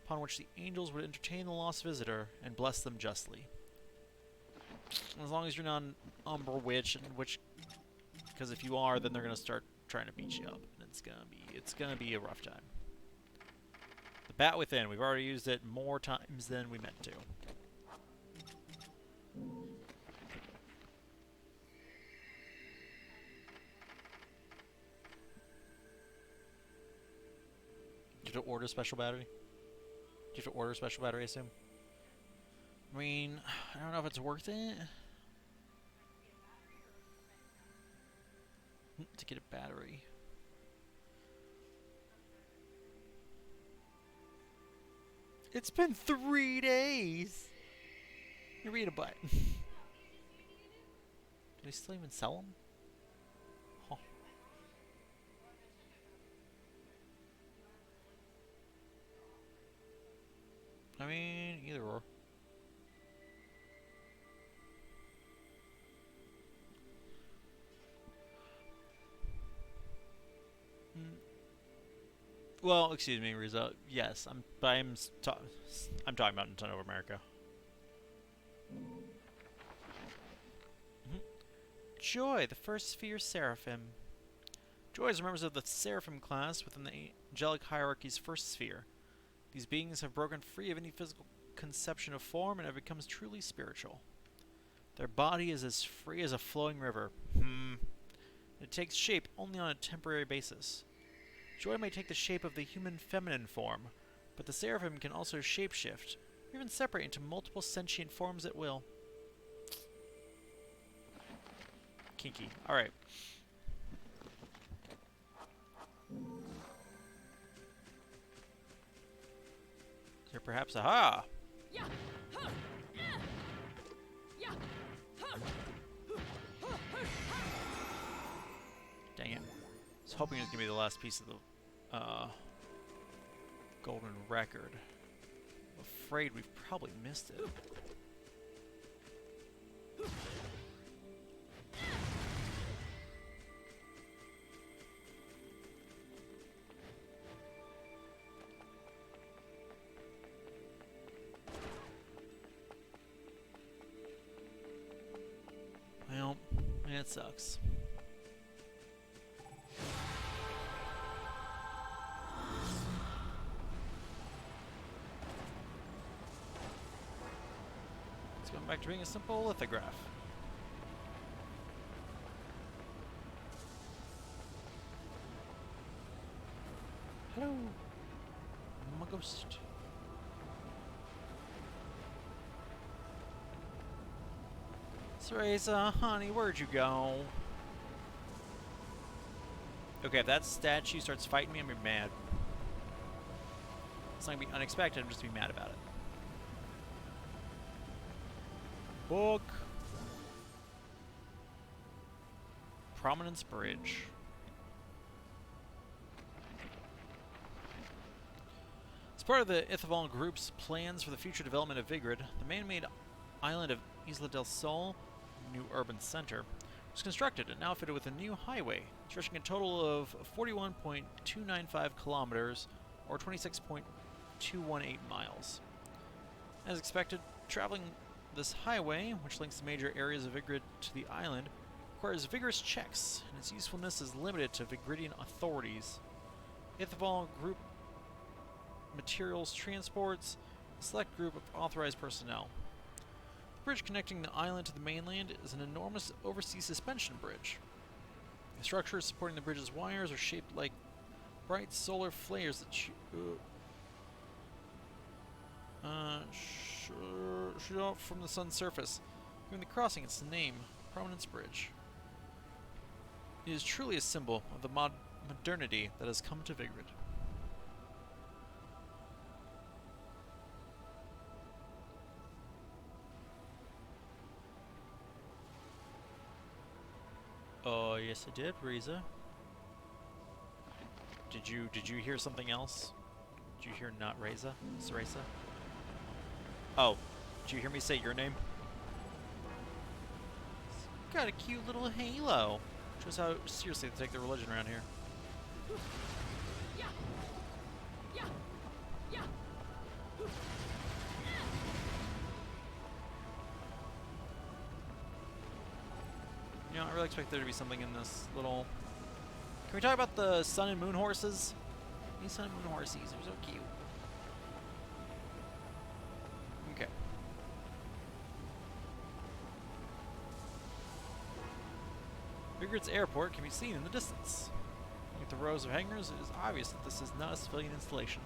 upon which the angels would entertain the lost visitor and bless them justly. As long as you're not an Umbra Witch, because if you are, then they're gonna start trying to beat you up, and it's gonna be a rough time. The Bat Within, we've already used it more times than we meant to. Did you order a special battery? Did you have to order a special battery, I assume? I mean, I don't know if it's worth it to get a battery. It's been 3 days! You read a butt. Do they still even sell them? Huh. I mean, either or. Well, excuse me, Riza. Yes, I'm talking about Nintendo of America. Joy, the first sphere seraphim. Joys are members of the seraphim class within the angelic hierarchy's first sphere. These beings have broken free of any physical conception of form and have become truly spiritual. Their body is as free as a flowing river. It takes shape only on a temporary basis. Joy may take the shape of the human feminine form, but the seraphim can also shapeshift, or even separate into multiple sentient forms at will. Kinky. Alright. Is there perhaps aha? Dang it. I was hoping it was going to be the last piece of the golden record. I'm afraid we've probably missed it. Well, it sucks. It's going back to being a simple lithograph. Hello, I'm a ghost. Cereza, honey, where'd you go? Okay, if that statue starts fighting me, I'm gonna be mad. It's not gonna be unexpected, I'm just gonna be mad about it. Book. Prominence Bridge. As part of the Ithavoll Group's plans for the future development of Vigrid, the man-made island of Isla del Sol, new urban center, was constructed and now fitted with a new highway, stretching a total of 41.295 kilometers, or 26.218 miles. As expected, traveling this highway, which links the major areas of Vigrid to the island, requires vigorous checks, and its usefulness is limited to Vigridian authorities. Ithavoll Group materials transports, a select group of authorized personnel. The bridge connecting the island to the mainland is an enormous overseas suspension bridge. The structures supporting the bridge's wires are shaped like bright solar flares that shoot out from the sun's surface, giving the crossing its name, Prominence Bridge. It is truly a symbol of the modernity that has come to Vigrid. Oh, yes I did, Riza. Did you hear something else? Did you hear not Reza? Cereza? Oh, did you hear me say your name? It's got a cute little halo. Shows how seriously they take their religion around here. You know, I really expect there to be something in this little... Can we talk about the sun and moon horses? These sun and moon horsies are so cute. Okay. Vigrid's airport can be seen in the distance. With the rows of hangars, it is obvious that this is not a civilian installation.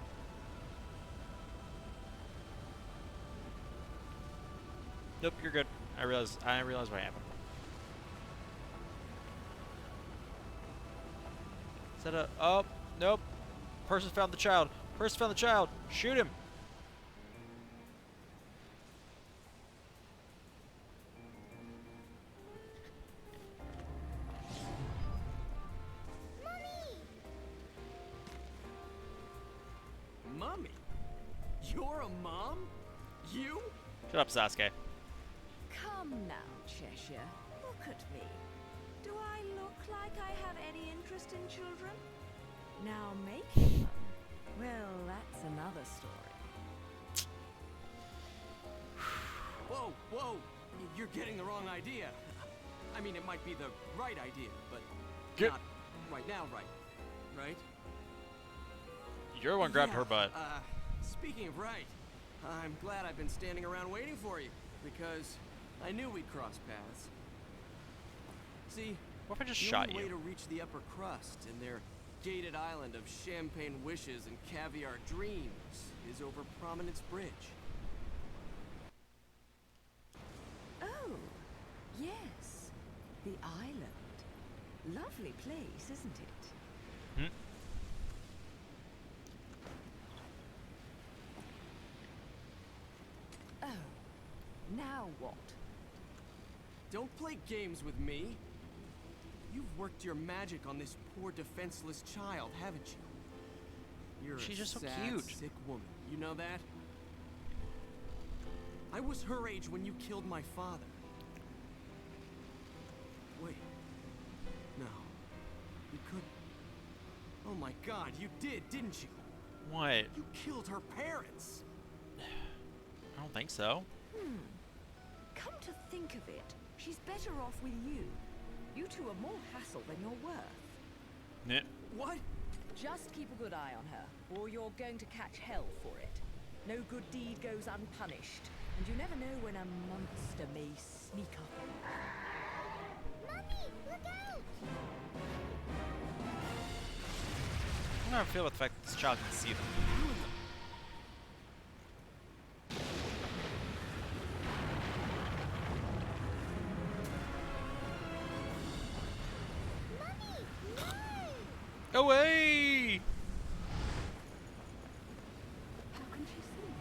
Nope, you're good. I realize what happened. Is that a... Oh, nope. Person found the child. Person found the child. Shoot him. Mommy? You're a mom? You? Shut up, Sasuke. Come now, Cheshire. Look at me. Do I look like I have any interest in children? Now making them Well, that's another story. Whoa, whoa! You're getting the wrong idea. I mean, it might be the right idea, but not right now, right? You're the one grabbed her butt. Speaking of right, I'm glad I've been standing around waiting for you, because I knew we'd cross paths. See, What if I just the shot only way you? to reach the upper crust and their gated island of champagne wishes and caviar dreams is over Prominence Bridge. Oh, yes. The island. Lovely place, isn't it? Hmm? Oh, now what? Don't play games with me. You've worked your magic on this poor defenseless child, haven't you? You're She's a just so sad, cute. sick woman. You know that? I was her age when you killed my father. Wait. No. You couldn't. Oh my god, you did, didn't you? What? You killed her parents! I don't think so. Come to think of it, she's better off with you. You two are more hassle than you're worth. Nah. What? Just keep a good eye on her, or you're going to catch hell for it. No good deed goes unpunished, and you never know when a monster may sneak up on you. Mummy, look out! I don't know how I feel about the fact that this child can see them. Mummy, no! Away! How can she see?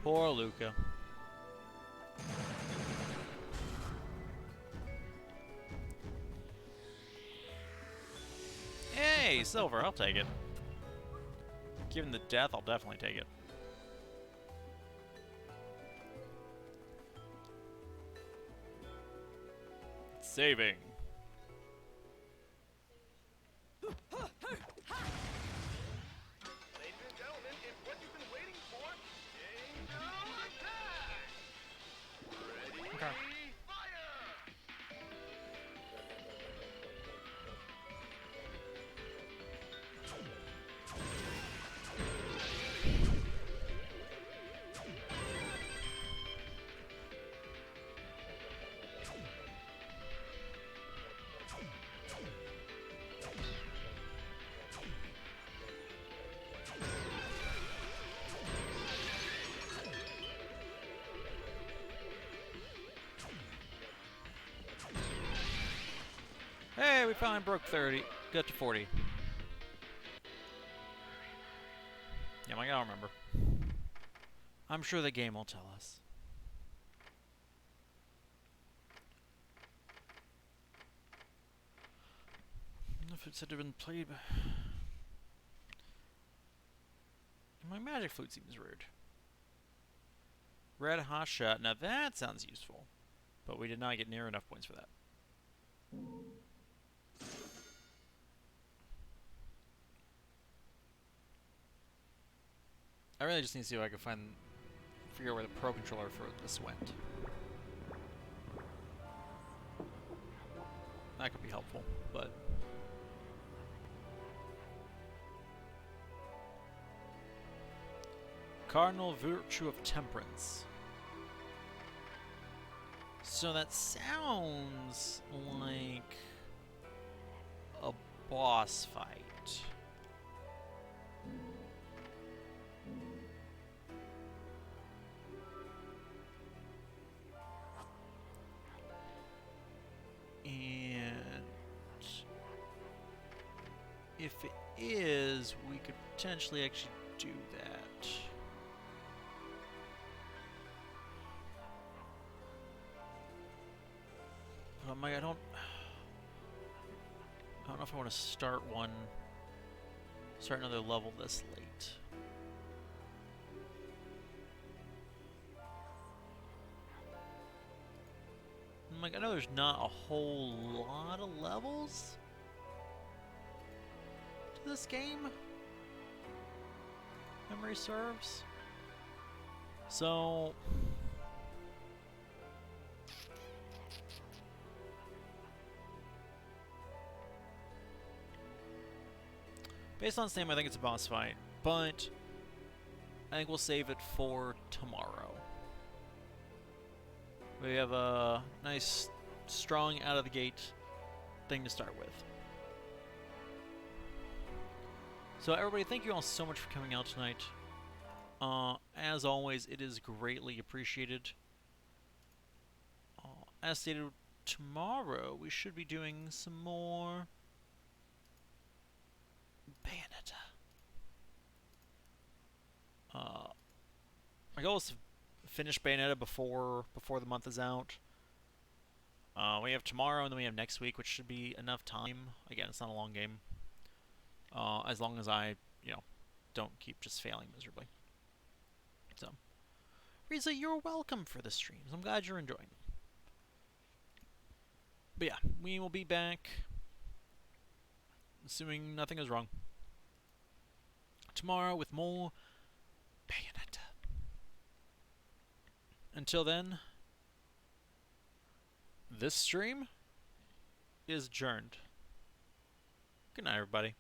Poor Luca. Hey, silver, I'll take it. Given the death, I'll definitely take it. Saving. Ladies and gentlemen, it's what you've been waiting for. Jingle attack! Ready, Okay. fire! Hey, we finally broke 30. Got to 40. Yeah, I gotta remember. I'm sure the game will tell us. If it had been played by... My magic flute seems rude. Red hot shot. Now that sounds useful. But we did not get near enough points for that. I really just need to see if I can figure out where the Pro Controller for this went. That could be helpful, but... Cardinal Virtue of Temperance. So that sounds like a boss fight. And if it is, we could potentially actually do that. But I don't know if I want to start another level this late. Like, I know there's not a whole lot of levels to this game, memory serves. So, based on this name, I think it's a boss fight, but I think we'll save it for tomorrow. We have a nice, strong out of the gate thing to start with. So everybody, thank you all so much for coming out tonight. As always, it is greatly appreciated. As stated, tomorrow we should be doing some more Bayonetta. My goal is to finish Bayonetta before the month is out. We have tomorrow, and then we have next week, which should be enough time. Again, it's not a long game. As long as I, don't keep just failing miserably. So, Riza, you're welcome for the streams. I'm glad you're enjoying them. But yeah, we will be back, assuming nothing is wrong, tomorrow with more Bayonetta. Until then, this stream is adjourned. Good night, everybody.